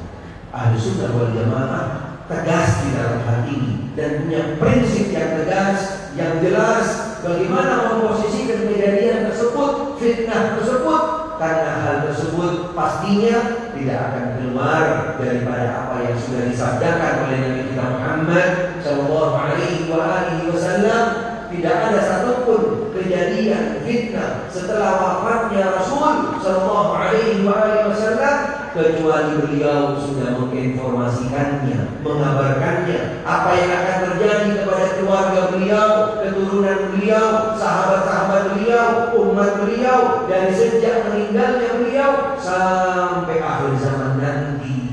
Ahlus Sunnah wal Jamaah tegas di dalam hal ini dan punya prinsip yang tegas, yang jelas bagaimana memposisikan kejadian tersebut, fitnah tersebut, karena hal tersebut pastinya tidak akan keluar daripada apa yang sudah disabdakan oleh Nabi kita Muhammad sallallahu alaihi wasallam. Tidak ada satupun kejadian fitnah setelah wafatnya Rasul sallallahu alaihi wasallam kecuali beliau sudah menginformasikannya, mengabarkannya apa yang akan terjadi kepada keluarga beliau, keturunan beliau, sahabat-sahabat beliau, umat beliau dari sejak meninggalnya beliau sampai akhir zaman nanti.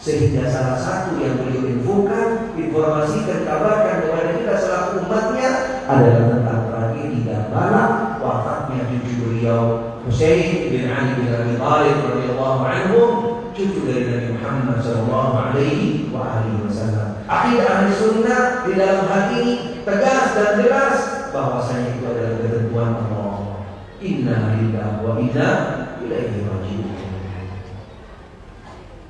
Sehingga salah satu yang beliau informasikan, kabarkan kepada kita selaku umatnya adalah tentang tragedi Karbala, wafatnya cucu beliau Husain bin Ali bin Abi Thalib radhiyallahu anhu, cucu dari Nabi Muhammad sallallahu alaihi wasallam. Akidah Ahlus Sunnah di dalam hal ini tegas dan jelas bahwasanya itu adalah ketentuan Allah. Inna lillahi wa inna ilaihi raji'un.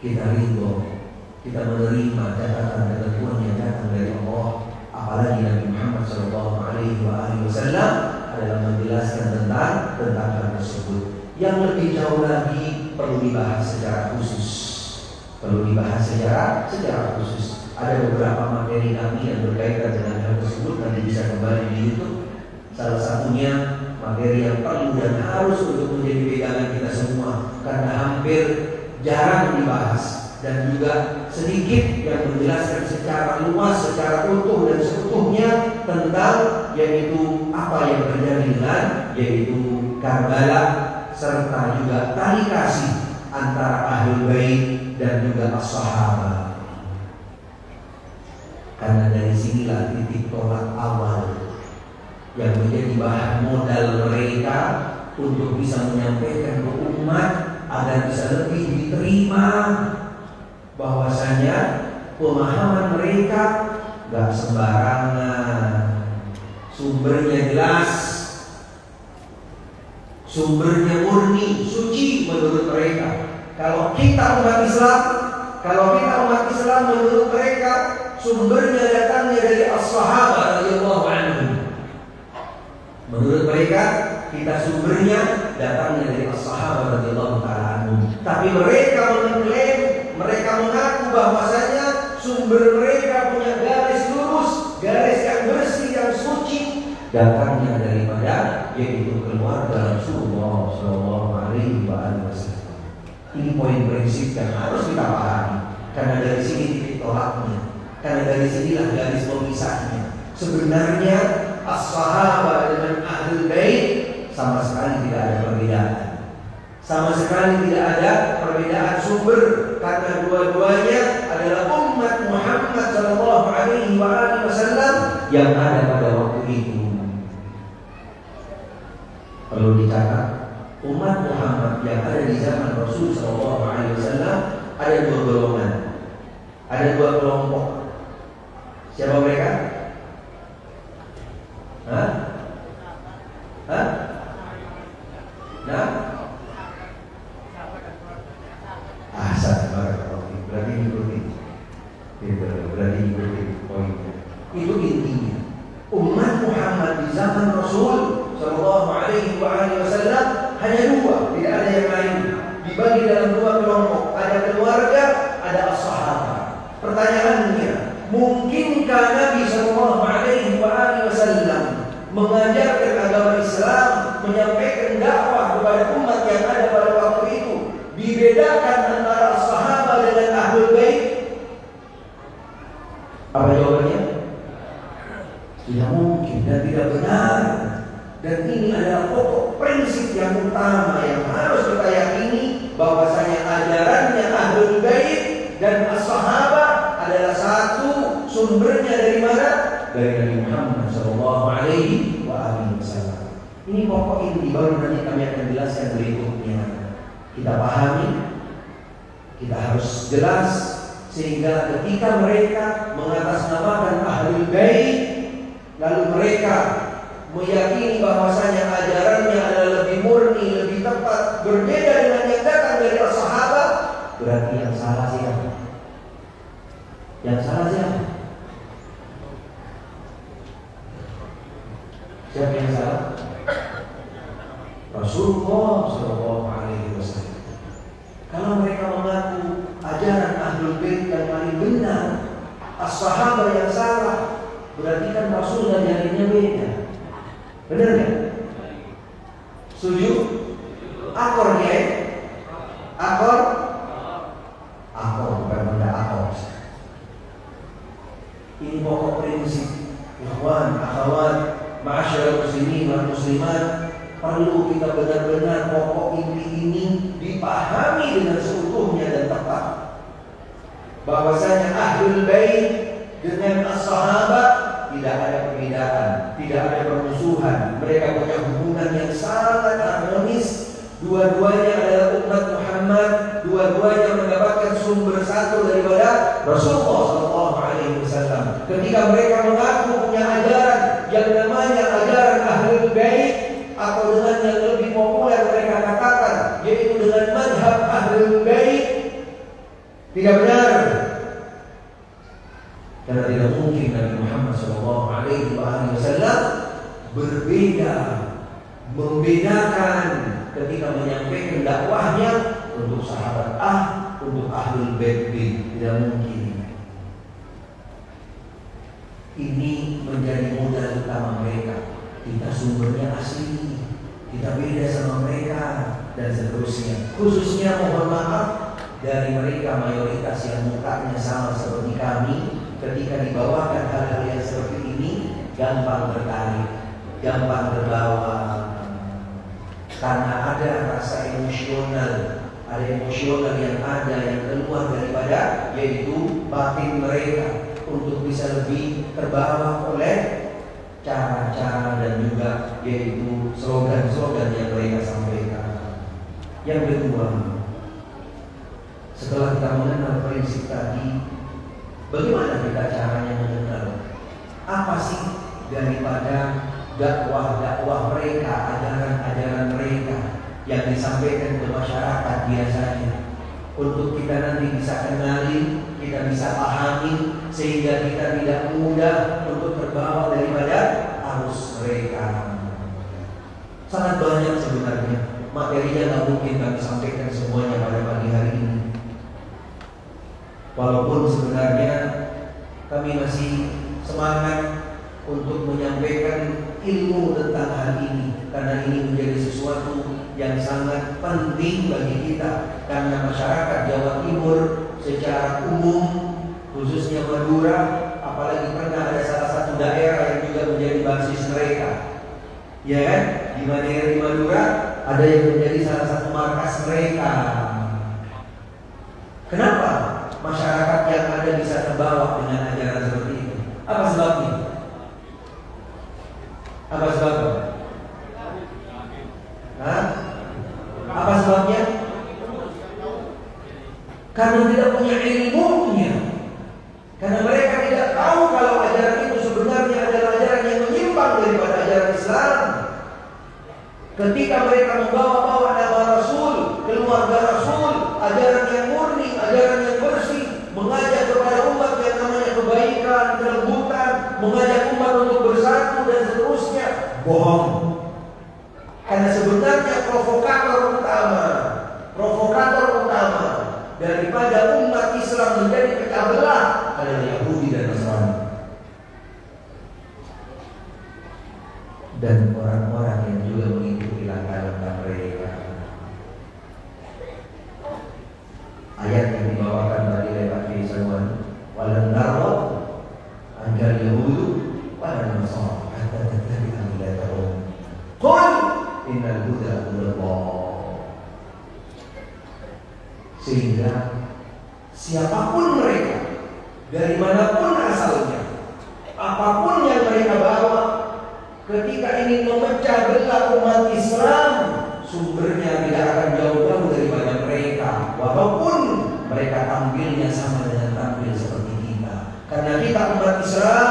Kita ridho, kita menerima catatan ketentuan yang datang dari Allah. Apalagi Nabi Muhammad sallallahu alaihi wasallam adalah menjelaskan tentang hal tersebut. Yang lebih jauh lagi perlu dibahas secara khusus. Ada beberapa materi kami yang berkaitan dengan hal tersebut, nanti bisa kembali di YouTube. Salah satunya materi yang perlu dan harus untuk menjadi pegangan kita semua, karena hampir jarang dibahas dan juga sedikit yang menjelaskan secara luas, secara utuh dan seutuhnya tentang yaitu apa yang terjadi dengan yaitu Karbala, serta juga tali kasih antara Ahlul Bait dan juga as-sahabat. Karena dari sinilah titik tolak awal yang menjadi bahan modal mereka untuk bisa menyampaikan ke umat agar bisa lebih diterima bahwasanya pemahaman mereka gak sembarangan, sumbernya jelas, sumbernya murni, suci menurut mereka. Kalau kita umat Islam menurut mereka sumbernya datangnya dari as-sahabah radhiyallahu anhum. Menurut mereka kita sumbernya datangnya dari as-sahabah radhiyallahu ta'ala anhum. Tapi mereka mengklaim, mereka mengaku bahwasanya sumber mereka punya garis lurus, garis yang bersih, yang suci, datangnya daripada yaitu keluarga Rasulullah Shallallahu Alaihi Wasallam. Ini poin prinsip yang harus kita pahami, karena dari sini titik tolaknya, karena dari sinilah garis pemisahnya. Sebenarnya as-sahabah dengan ahlul bait sama sekali tidak ada perbedaan, sama sekali tidak ada perbedaan sumber, karena dua-duanya adalah umat Muhammad Shallallahu Alaihi Wasallam yang ada pada waktu itu. Perlu dicatat, umat Muhammad yang ada di zaman Rasul Shallallahu Alaihi Wasallam ada dua golongan, ada dua kelompok. Siapa mereka? Hah? Nah, berarti ikuti poinnya. Itu intinya. Umat Muhammad di zaman Rasul Sallallahu Alaihi Wasallam hanya dua, tidak ada yang lain. Dibagi dalam dua kelompok. Ada keluarga, ada as-sahabah. Pertanyaannya, mungkinkah Nabi Sallallahu Alaihi Wasallam mengajarkan agama Islam, menyampaikan dakwah kepada umat yang ada pada waktu itu, dibedakan antara as-sahabah dengan ahlul bait? Apa jawabannya? Tidak mungkin dan tidak benar. Dan ini adalah pokok prinsip yang utama yang harus kita yakini, bahwasanya ajarannya ahlul bait dan as-sahabah adalah satu, sumbernya dari mana? Dari Nabi Muhammad Shallallahu Alaihi Wasallam. Ini pokok inti, baru nanti kami akan jelaskan berikutnya. Kita pahami, kita harus jelas, sehingga ketika mereka mengatasnamakan ahlul bait, lalu mereka meyakini bahwasanya ajarannya adalah lebih murni, lebih tepat, berbeda dengan yang datang dari as-sahabah, berarti yang salah siapa? Yang salah siapa? Siapa yang salah? Rasulullah Shallallahu Alaihi Wasallam. Kalau mereka mengaku ajaran ahlul bait yang paling benar, as-sahabah yang salah, berarti kan Rasul dan jalannya beda. Benar nggak? Setuju? Akor ya? Akor? Akor bukan benda akor. Ini pokok prinsip. Ikhwan, akhwat, ma'asyiral muslimin wal muslimat, perlu kita benar-benar pokok inti ini dipahami dengan seutuhnya dan tepat. Bahwasanya ahlul bait dengan as-sahabah tidak ada perbedaan, tidak ada permusuhan. Mereka punya hubungan yang sangat harmonis. Dua-duanya adalah umat Muhammad, dua-duanya mendapatkan sumber satu daripada Rasulullah Shallallahu Alaihi Wasallam. Ketika mereka mengaku punya ajaran yang namanya ajaran ahlul bait, atau dengan yang lebih populer mereka katakan, yaitu dengan madhab ahlul bait, tidak benar. Karena tidak mungkin Nabi Muhammad Shallallahu Alaihi Wasallam berbeda, membedakan ketika menyampaikan dakwahnya untuk sahabat A, untuk ahlul bait B, tidak mungkin. Ini menjadi modal utama mereka. Kita sumbernya asli, kita beda sama mereka, dan seterusnya. Khususnya mohon maaf dari mereka mayoritas yang mukanya sama seperti kami. Ketika dibawakan hal-hal yang seperti ini, gampang tertarik, gampang terbawa, karena ada rasa emosional, ada emosional yang ada yang keluar daripada yaitu batin mereka, untuk bisa lebih terbawa oleh cara-cara dan juga yaitu slogan-slogan yang mereka sampaikan. Yang kedua, setelah kita mengenal prinsip tadi, bagaimana kita caranya mengenal Apa sih daripada dakwah-dakwah mereka, ajaran-ajaran mereka yang disampaikan ke masyarakat biasanya, untuk kita nanti bisa kenali, kita bisa pahami, sehingga kita tidak mudah untuk terbawa daripada arus mereka. Sangat banyak sebenarnya, materinya nggak mungkin kami sampaikan semuanya pada pagi hari ini. Walaupun sebenarnya kami masih semangat untuk menyampaikan ilmu tentang hal ini, karena ini menjadi sesuatu yang sangat penting bagi kita. Karena masyarakat Jawa Timur secara umum, khususnya Madura, apalagi pernah ada salah satu daerah yang juga menjadi basis mereka, ya kan? Di daerah di Madura ada yang menjadi salah satu markas mereka. Kenapa masyarakat yang ada bisa terbawa dengan ajaran seperti itu? Apa sebabnya? Apa sebabnya? Hah? Apa sebabnya? Karena tidak punya ilmunya. Karena mereka tidak tahu kalau ajaran itu sebenarnya adalah ajaran yang menyimpang daripada ajaran Islam. Ketika mereka membawa-bawa nama Rasul, keluarga Rasul, ajaran yang murni, ajaran yang bersih, mengajak kepada umat yang namanya kebaikan, kelembutan, mengajak umat untuk bersatu dan seterusnya, bohong. Karena sebenarnya provokator utama daripada umat Islam menjadi pecah belah adalah Yahudi dan Nasrani, dan orang-orang yang juga mengikuti langkah-langkah mereka. Ayat yang dibawakan tadi lewat Firman, walan narwa anjal Yahudu walan Nasrani hatta tattabi'a millatahum. Qul innal huda hudallah. Sehingga siapapun mereka, dari manapun asalnya, apapun yang mereka bawa, ketika ingin memecah belah umat Islam, sumbernya tidak akan jauh-jauh daripada mereka, walaupun mereka tampilnya sama dengan tampil seperti kita. Karena kita umat Islam,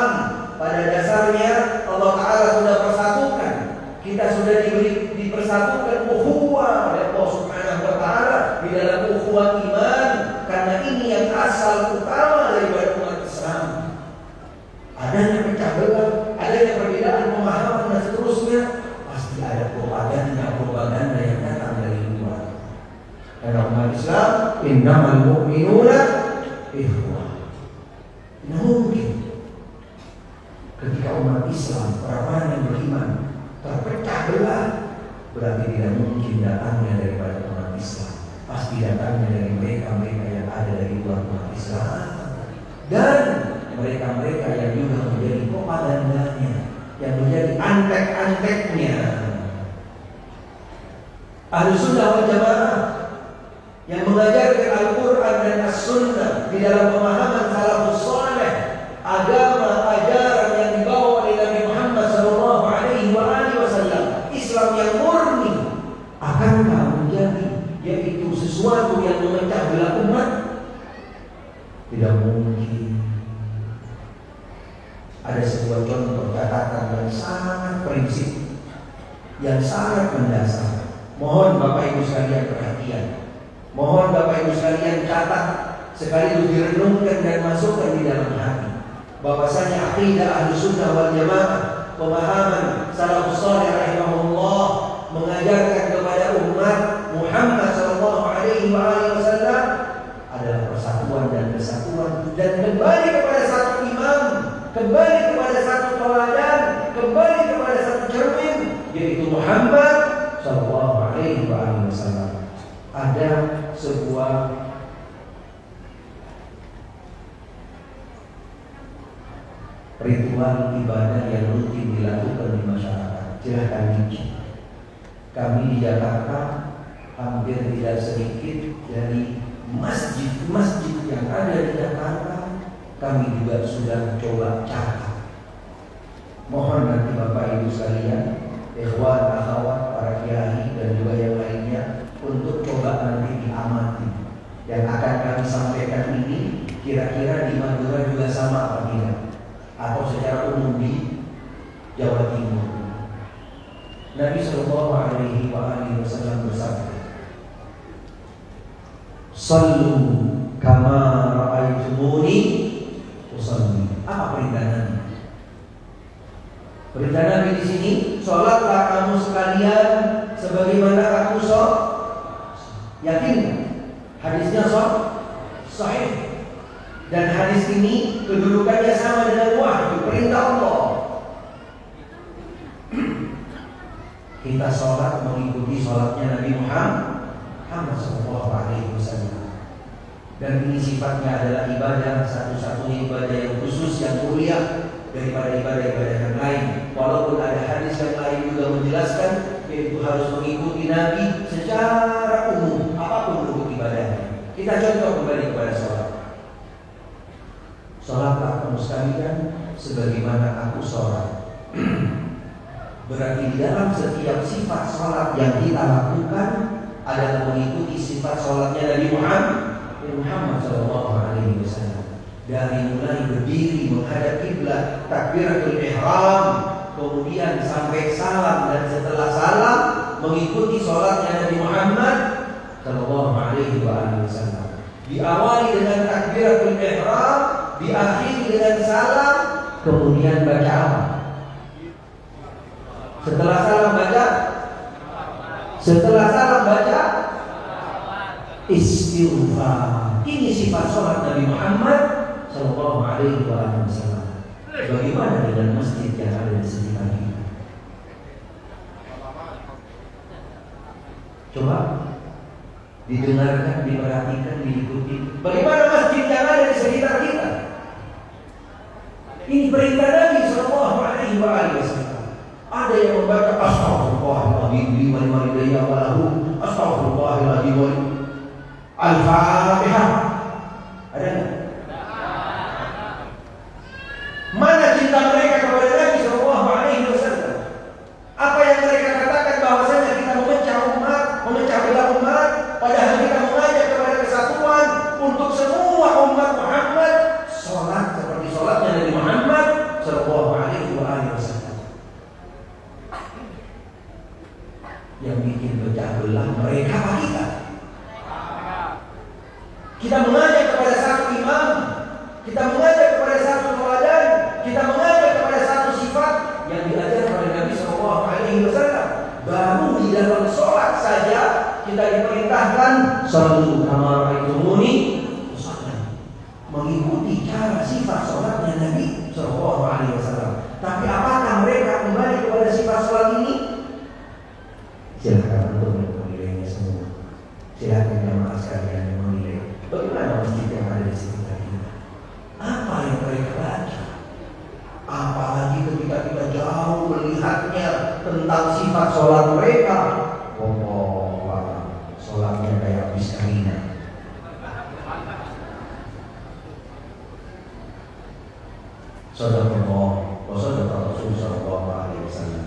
pada dasarnya Allah Ta'ala sudah persatukan. Kita sudah dipersatukan ukhuwah oleh Allah Subhanahu wa Ta'ala di dalam ukhuwah iman. Karena ini yang asal utama daripada umat Islam. Adanya pecah belah, adanya perbedaan pemahaman dan seterusnya, pasti ada propaganda yang datang dari luar. Karena umat Islam, innamal mu'minuna ikhwah. Tidak mungkin ketika umat Islam, orang-orang yang beriman, terpecah belah, berarti tidak mungkin datangnya daripada umat Islam. Pasti datangnya dari mereka-mereka yang ada dari luar umat Islam, dan mereka-mereka yang juga menjadi propagandanya, yang menjadi antek-anteknya. Ahlus Sunnah wal Jamaah yang mengajarkan Al-Quran dan As-Sunnah di dalam pemahaman salafus saleh, agama ajaran yang dibawa oleh Nabi Muhammad SAW, Islam yang murni, akankah menjadi yaitu sesuatu yang memecah belah umat? Tidak mungkin. Ada sebuah contoh catatan yang sangat prinsip, yang sangat mendasar. Mohon Bapak Ibu sekalian perhatian. Mohon Bapak Ibu sekalian catat, sekaligus direnungkan dan masukkan di dalam hati. Bahwasanya akidah Ahlus Sunnah wal Jamaah, pemahaman salafus saleh rahimahullah, mengajarkan kepada umat Muhammad sallallahu alaihi wasallam adalah persatuan dan kesatuan, dan kembali kepada satu imam, kembali kepada satu teladan, kembali kepada satu cermin, yaitu Muhammad sallallahu alaihi wasallam. Ada sebuah ritual ibadah yang rutin dilakukan di masyarakat. Silahkan diuji. Kami di Jakarta hampir tidak sedikit dari masjid-masjid yang ada di Jakarta, kami juga sudah coba catat. Mohon nanti Bapak Ibu sekalian, ikhwan, akhwat, para kiai dan juga yang lainnya, untuk coba nanti diamati. Yang akan kami sampaikan ini kira-kira di Madura juga sama apa tidak? atau secara umum di Jawa Timur. Nabi Shallallahu Alaihi Wasallam bersabda, "Sallu kama ra'aitumuni usalli." Apa perintah Nabi? Perintah Nabi di sini, sholatlah kamu sekalian sebagaimana aku sholat. Yakin? Hadisnya sahih. Dan hadis ini kedudukannya sama dengan wahyu, perintah Allah. Kita sholat mengikuti sholatnya Nabi Muhammad SAW. Dan ini sifatnya adalah ibadah, satu-satunya ibadah yang khusus, yang mulia daripada ibadah-ibadah yang lain. Walaupun ada hadis yang lain juga menjelaskan, yaitu harus mengikuti Nabi secara umum, apapun bentuk ibadahnya. Kita contoh kembali kepada sholat. Sholatlah kamu sekalian sebagaimana aku sholat. Berarti di dalam setiap sifat sholat yang kita lakukan adalah mengikuti sifat sholatnya Nabi Muhammad SAW. Dari mulai berdiri menghadap kiblat, takbiratul ihram, kemudian sampai salam, dan setelah salam mengikuti sholatnya Nabi Muhammad SAW. Diawali dengan takbiratul ihram, diakhiri dengan salam, kemudian baca apa? Setelah salam baca istighfar. Ini sifat sholat Nabi Muhammad Sallallahu Alaihi Wasallam. Bagaimana dengan masjid yang ada di sekitar kita? Coba didengarkan, diperhatikan, diikuti. Bagaimana masjid yang ada di sekitar kita? Ini perintah Nabi Sallallahu Alaihi Wasallam. Ada yang membaca astaghfirullahaladzim liman walidayya walahu astaghfirullahaladzim wal Al-Fatihah. Ada nggak? Mana cinta mereka kepada Nabi Sallallahu Alaihi Wasallam? Apa yang mereka katakan bahwasanya kita memecah belah umat, padahal kita mengajak kepada kesatuan untuk semua umat Muhammad. Sholat seperti sholatnya Nabi Muhammad Sallallahu Alaihi Wasallam. Yang bikin pecah belah mereka apa kita? Kita mengajak kepada satu imam, kita mengajak kepada satu teladan, kita mengajak kepada satu sifat yang diajarkan oleh Nabi Sallallahu Alaihi Wasallam. Baru di dalam sholat saja kita diperintahkan shallu kama ra'aitumuni usalli, mengikuti cara sifat sholatnya Nabi Sallallahu Alaihi Wasallam. Tapi apakah mereka kembali kepada sifat sholat ini? Silakan untuk menilainya semua. Silakan jamaah sekalian yang menilai. Bagaimana masjid yang ada di sekitar kita? Apa yang mereka baca? Apalagi ketika kita jauh melihatnya tentang sifat sholat mereka. Sholatnya kayak biskarina. Sadaqallah wa sadaqa Rasul sallallahu alaihi wasallam.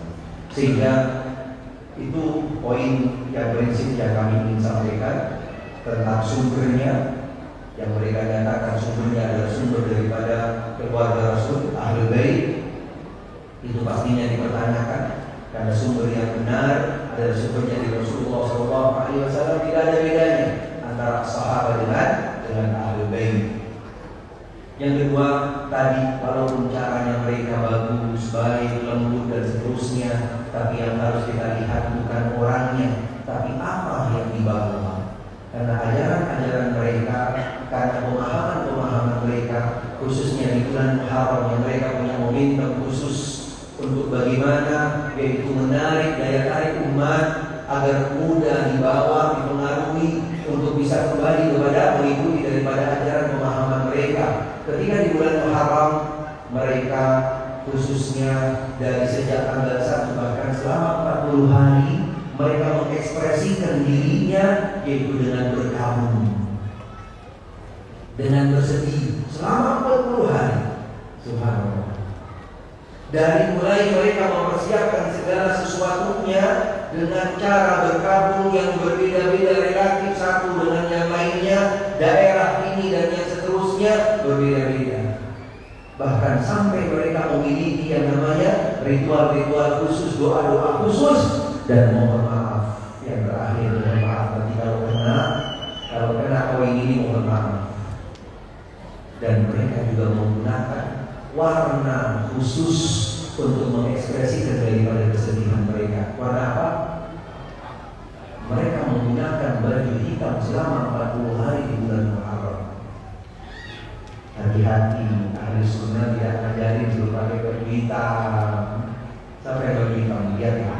Sehingga itu poin yang prinsip yang kami ingin sampaikan tentang sumbernya, yang mereka nyatakan sumbernya adalah sumber daripada keluarga Rasul Ahlul Bait. Itu pastinya dipertanyakan, karena sumber yang benar adalah sumbernya di Rasulullah SAW. Tidak ada bedanya antara sahabat dengan Ahlul Bait. Yang kedua tadi, walaupun caranya mereka bagus, baik, lembut dan seterusnya, tapi yang harus kita lihat bukan orangnya, tapi apa yang dibawa. Karena ajaran-ajaran mereka, karena pemahaman-pemahaman mereka, khususnya di bulan Muharram yang mereka punya momentum khusus untuk bagaimana yaitu menarik daya tarik umat agar mudah dibawa, dipengaruhi untuk bisa kembali kepada mengikuti daripada ajaran pemahaman mereka. Ketika di bulan Muharram mereka khususnya dari sejak tanggal 1 bahkan selama 40 hari mereka mengekspresikan dirinya yaitu dengan berkabung, dengan bersedih selama 40 hari. Subhanallah. Dari mulai mereka mempersiapkan segala sesuatunya dengan cara berkabung yang berbeda-beda relatif satu dengan yang lainnya, daerah ini dan yang seterusnya berbeda-beda. Bahkan sampai mereka memiliki yang namanya ritual-ritual khusus, doa-doa khusus, dan mohon maaf yang terakhir, mohon maaf nanti kalau kena koin ini mohon maaf. Dan mereka juga menggunakan warna khusus untuk mengekspresikan daripada kesedihan mereka. Warna apa? Mereka menggunakan baju hitam selama 40 hari di bulan Muharram. Hati-hati, ahli sunnah tidak ngajarin suruh pakai baju hitam. Sampai baju hitam lihat ya.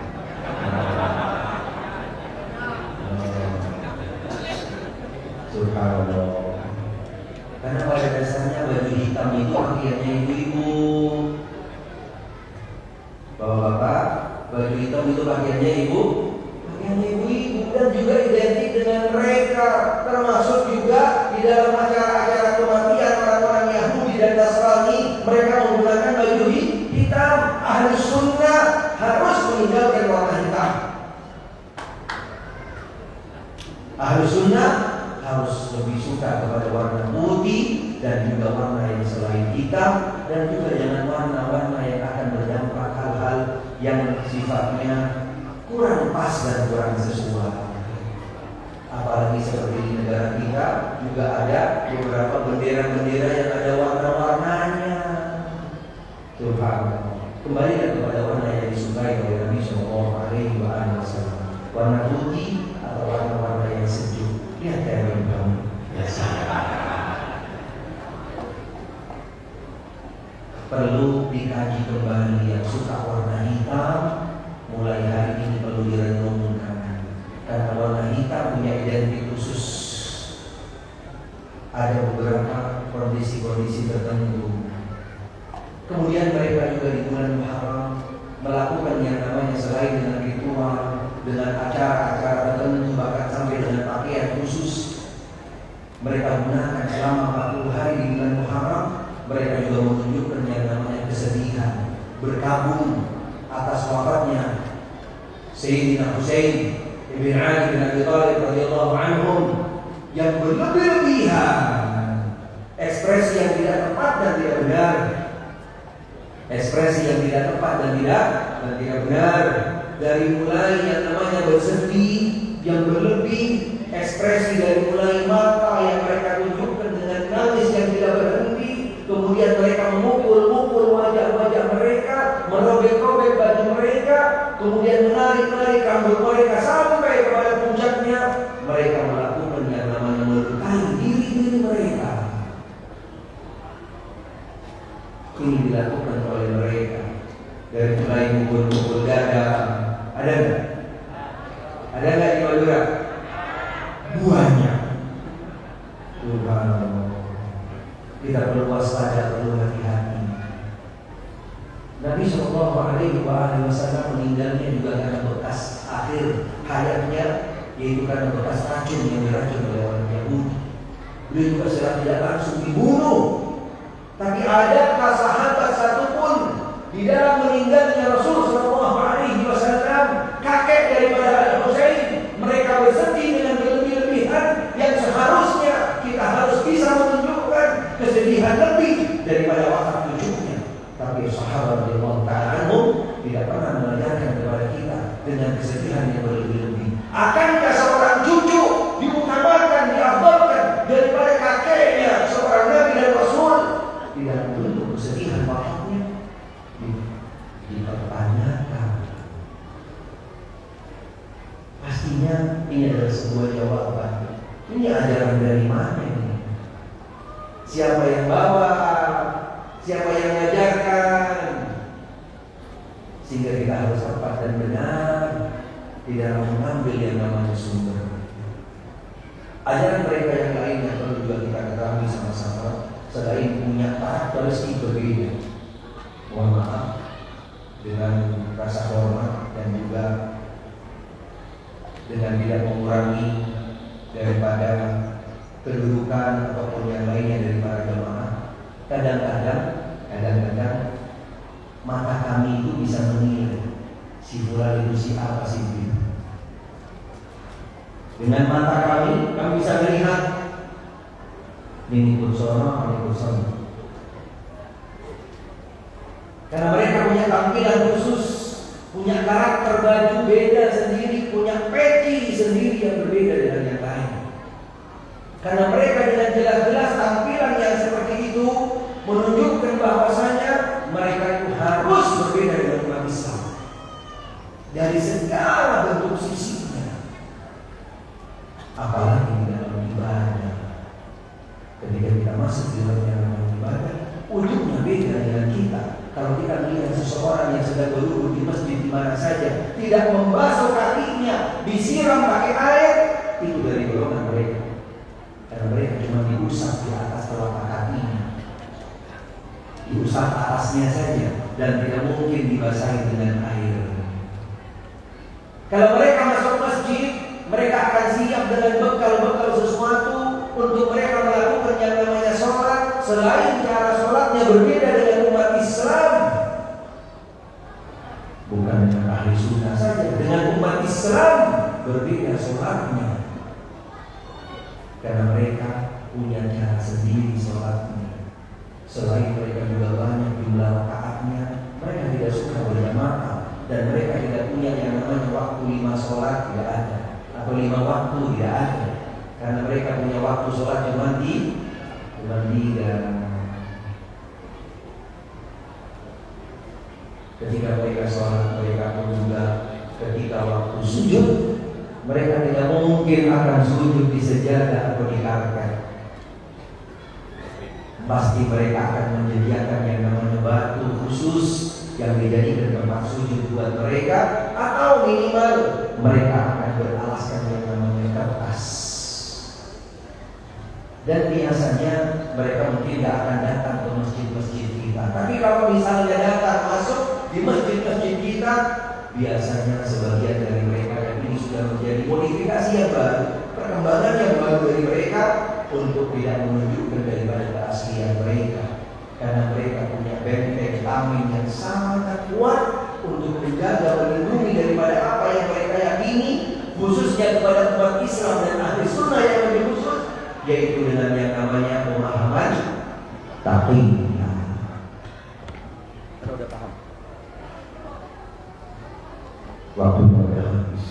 Subhanallah. Karena pada dasarnya baju hitam itu pakaiannya ibu-ibu. Bapak-bapak, baju hitam itu pakaiannya pakaiannya ibu-ibu, dan juga identik dengan mereka. Termasuk juga di dalam acara-acara kematian orang-orang Yahudi dan Nasrani, mereka menggunakan baju hitam. Ahli sunnah harus meninggalkan warna hitam. Ahli sunnah harus lebih suka kepada warna putih dan juga warna yang selain hitam, dan juga jangan warna-warna yang akan berdampak hal-hal yang sifatnya kurang pas dan kurang sesuai. Apalagi seperti di negara kita juga ada beberapa bendera-bendera yang ada warna-warnanya. Subhanallah. Kembali kepada warna yang disukai oleh Nabi Sallallahu Alaihi Wasallam. Warna putih atau warna-warna yang sejuk. Lihat kayak kamu. Perlu dikaji kembali yang suka warna hitam. Mulai hari ini perlu direnungkan, karena warna hitam punya identik khusus. Ada beberapa kondisi-kondisi tertentu. Kemudian mereka juga di bulan Muharram melakukan yang namanya selain dengan ritual, dengan acara-acara tertentu, bahkan sampai dengan pakaian khusus. Mereka gunakan selama 40 hari di bulan Muharram. Mereka juga menunjukkan yang namanya kesedihan, berkabung atas wafatnya Sayyidina Husain ibn Ali bin Abi Thalib radhiyallahu anhum, yang berlebih-lebihan, ekspresi yang tidak tepat dan tidak benar, ekspresi yang tidak tepat dan tidak benar. Dari mulai yang namanya bersedih yang berlebih, ekspresi dari mulai mata yang mereka tunjukkan dengan nangis yang tidak berhenti. Kemudian mereka memukul-mukul wajah-wajah mereka, merobek-robek baju mereka, kemudian menarik-narik rambut mereka sampai kepada puncaknya. Mereka melakukan yang namanya melukai diri mereka. Ini dilakukan oleh mereka dari mulai mukul-mukul dada. Ada nggak? Ada nggak di Madura? Banyak. Subhanallah. Kita perlu waspada, perlu hati-hati. Nabi Sallallahu Alaihi Wasallam meninggalnya juga karena bekas akhir hayatnya, yaitu karena bekas racun yang diracun oleh orang Yahudi. Beliau juga secara tidak langsung dibunuh. Tapi adakah sahabat satupun di dalam meninggalnya Rasul Sallallahu Alaihi Wasallam, kakek daripada Al-Husain, mereka bersedih dengan berlebih-lebihan yang seharusnya kita harus bisa menunjukkan kesedihan lebih daripada wafat cucunya. Tapi sahabat radhiyallahu ta'ala anhum tidak pernah mengajarkan kepada kita dengan kesedihan yang berlebih-lebih. Akankah seorang cucu diutamakan, diafdalkan daripada kakeknya seorang Nabi dan Rasul? Tidak perlu kesedihan wafatnya dipertanyakan. Pastinya ini adalah sebuah jawaban. Ini ajaran dari mana ini? Siapa yang bawa? Siapa yang mengajarkan? Sehingga kita harus tepat dan benar di dalam mengambil yang namanya sumber. Ajaran mereka yang lain yang perlu juga kita ketahui sama-sama, selain punya karakteristik berbeda. Mohon maaf, dengan rasa hormat dan juga dengan tidak mengurangi daripada kedudukan ataupun yang lainnya dari para jemaah. Kadang-kadang mata kami itu bisa menilai si fulan itu si apa si B. Dengan mata kami bisa melihat ini ikut sono, ini ikut sono. Karena mereka punya tampilan khusus, punya karakter baju beda sendiri, punya peci sendiri yang berbeda dengan yang lain. Karena mereka dengan jelas-jelas tampilan yang seperti itu menunjukkan bahwasanya mereka itu harus berbeda dengan umat Islam dari segala bentuk sisinya. Apalagi di dalam ibadah. Ketika kita masuk di dalam ibadah, ujungnya beda dengan kita. Kalau kita melihat seseorang yang sedang berwudu di masjid di mana saja, tidak membasuh kakinya, disiram pakai air, itu dari golongan mereka. Karena mereka cuma diusap di atas telapak kakinya, diusap atasnya saja, dan tidak mungkin dibasahi dengan air. Kalau mereka masuk masjid, mereka akan siap dengan bekal-bekal sesuatu untuk mereka melakukan yang namanya sholat. Selain cara sholatnya berbeda dengan umat Islam, bukan dengan ahli sunnah saja, dengan umat Islam berbeda sholatnya. Karena mereka punya cara sendiri sholatnya. Selain mereka juga banyak jumlah rakaatnya, mereka tidak suka berjamaah, dan mereka tidak punya yang namanya waktu 5 sholat, tidak ada, atau 5 waktu, tidak ada. Karena mereka punya waktu sholat cuma 3. Ketika mereka sholat, mereka pun juga ketika waktu sujud, mereka tidak mungkin akan sujud di sejadah atau di karpet. Pasti mereka akan menyediakan yang namanya batu khusus yang dijadikan tempat sujud buat mereka, atau minimal mereka akan beralaskan yang namanya kertas. Dan biasanya mereka mungkin tidak akan datang ke masjid-masjid kita. Tapi kalau misalnya datang masuk di masjid-masjid kita, biasanya sebagian dari mereka, dan ini sudah menjadi modifikasi yang baru, perkembangan yang baru dari mereka untuk tidak menunjukkan daripada keaslian mereka. Karena mereka punya benteng tameng yang sangat kuat untuk menjaga, melindungi daripada apa yang mereka yakini, khususnya kepada umat Islam dan ahli sunnah yang lebih khusus, yaitu dengan yang namanya pemahaman taqiyah. Kalau udah paham, waktunya udah habis.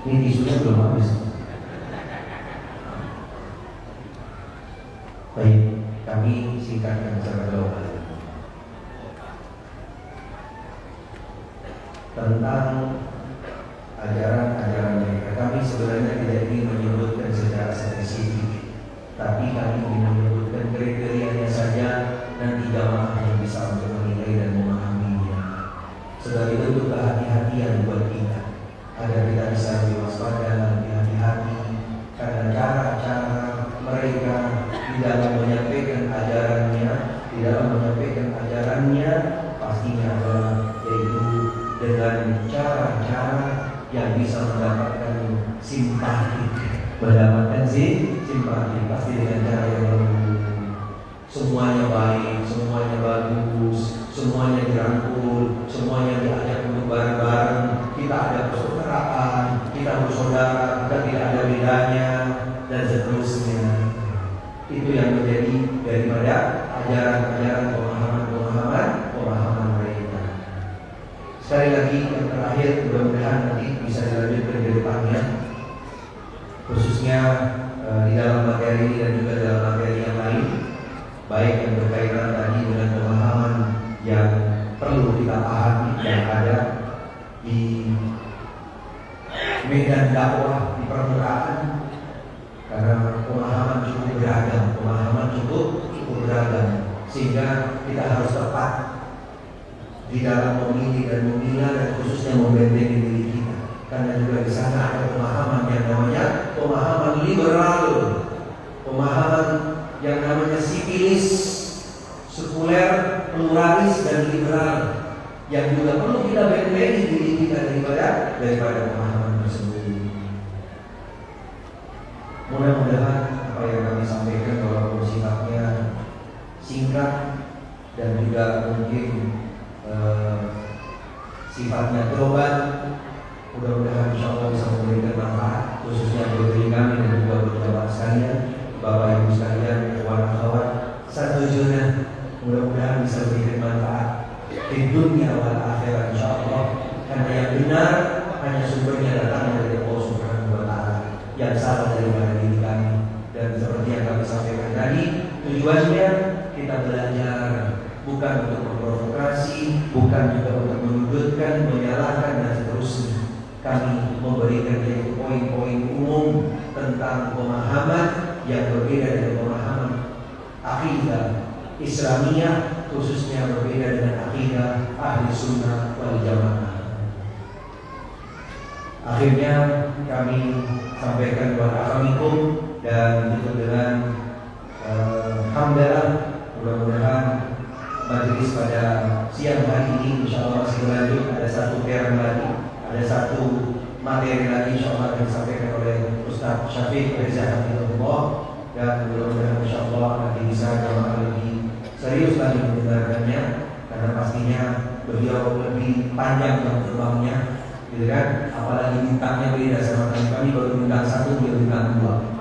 Ini tisunya belum habis. Baik, kami singkatkan secara global tentang ajaran-ajaran mereka. Kami sebenarnya tidak ingin menyebutkan secara spesifik, tapi kami ingin menyebutkan kriterianya saja, nanti jamaah yang bisa untuk menilai dan memahaminya sebagai bentuk kehati-hatian buat kita, agar kita bisa lebih waspada, lebih hati-hati. Karena cara-cara mereka di dalam menyampaikan ajarannya, pastinya adalah yaitu dengan cara-cara yang bisa mendapatkan simpati, pasti dengan cara yang lembut. Semuanya baik, semuanya bagus, semuanya dirangkul, semuanya diajak untuk bareng-bareng. Kita ada persaudaraan, kita bersaudara, kita tidak ada bedanya, dan seterusnya. Itu yang menjadi daripada ajaran-ajaran pemahaman mereka. Sekali lagi yang terakhir, mudah-mudahan nanti bisa dilanjutkan ke depannya, khususnya di dalam materi ini dan juga dalam materi yang lain, baik yang berkaitan tadi dengan pemahaman yang perlu kita pahami yang ada di medan dakwah di permukaan. Karena pemahaman cukup beragam, sehingga kita harus tepat di dalam memilih dan memilah, dan khususnya membentengi diri kita. Karena juga di sana ada pemahaman yang namanya pemahaman liberal, pemahaman yang namanya sivilis, sekuler, pluralis, dan liberal, yang juga perlu kita bentengi diri kita daripada pemahaman tersebut. Mudah-mudahan apa yang kami sampaikan walaupun sifatnya singkat dan juga mungkin sifatnya global, mudah-mudahan insyaallah bisa memberikan manfaat, khususnya bagi kami dan juga buat jamaah sekalian, Bapak Ibu sekalian, kawan akhwat yang salah daripada diri kami. Dan seperti yang kami sampaikan tadi, tujuannya kita belajar, bukan untuk memprovokasi, bukan juga untuk menyudutkan, menyalahkan dan seterusnya. Kami memberikan yaitu poin-poin umum tentang pemahaman yang berbeda dengan pemahaman akidah Islamiyah, khususnya berbeda dengan akidah ahli sunnah wal jamaah. Akhirnya kami sampaikan wa'alaikum dan itu dengan alhamdulillah, mudah-mudahan majelis pada siang hari ini insyaallah masih berlanjut. Ada satu terang lagi, ada satu materi lagi insyaallah yang disampaikan oleh Ustaz Syafiq Reza Hafizahullah, dan mudah-mudahan insyaallah nanti bisa jamaah lebih serius lagi mendengarkannya, karena pastinya beliau lebih panjang terbangnya, gitu kan? Apalagi bintangnya beda sama kami baru bintang 1, beliau bintang 2.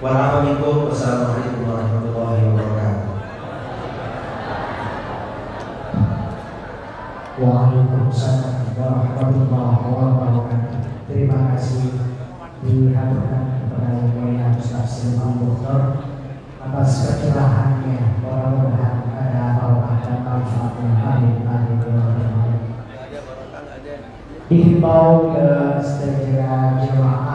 Wassalamualaikum warahmatullahi wabarakatuh. Waalaikumsalam warahmatullahi wabarakatuh. Terima kasih dihaturkan kepada Yang Mulia Ustaz Silman Dokter atas pencerahannya. Mudah-mudahan ada barokah dan manfaatnya. Amin amin ya rabbal alamin. Dihimbau ke segenap jemaah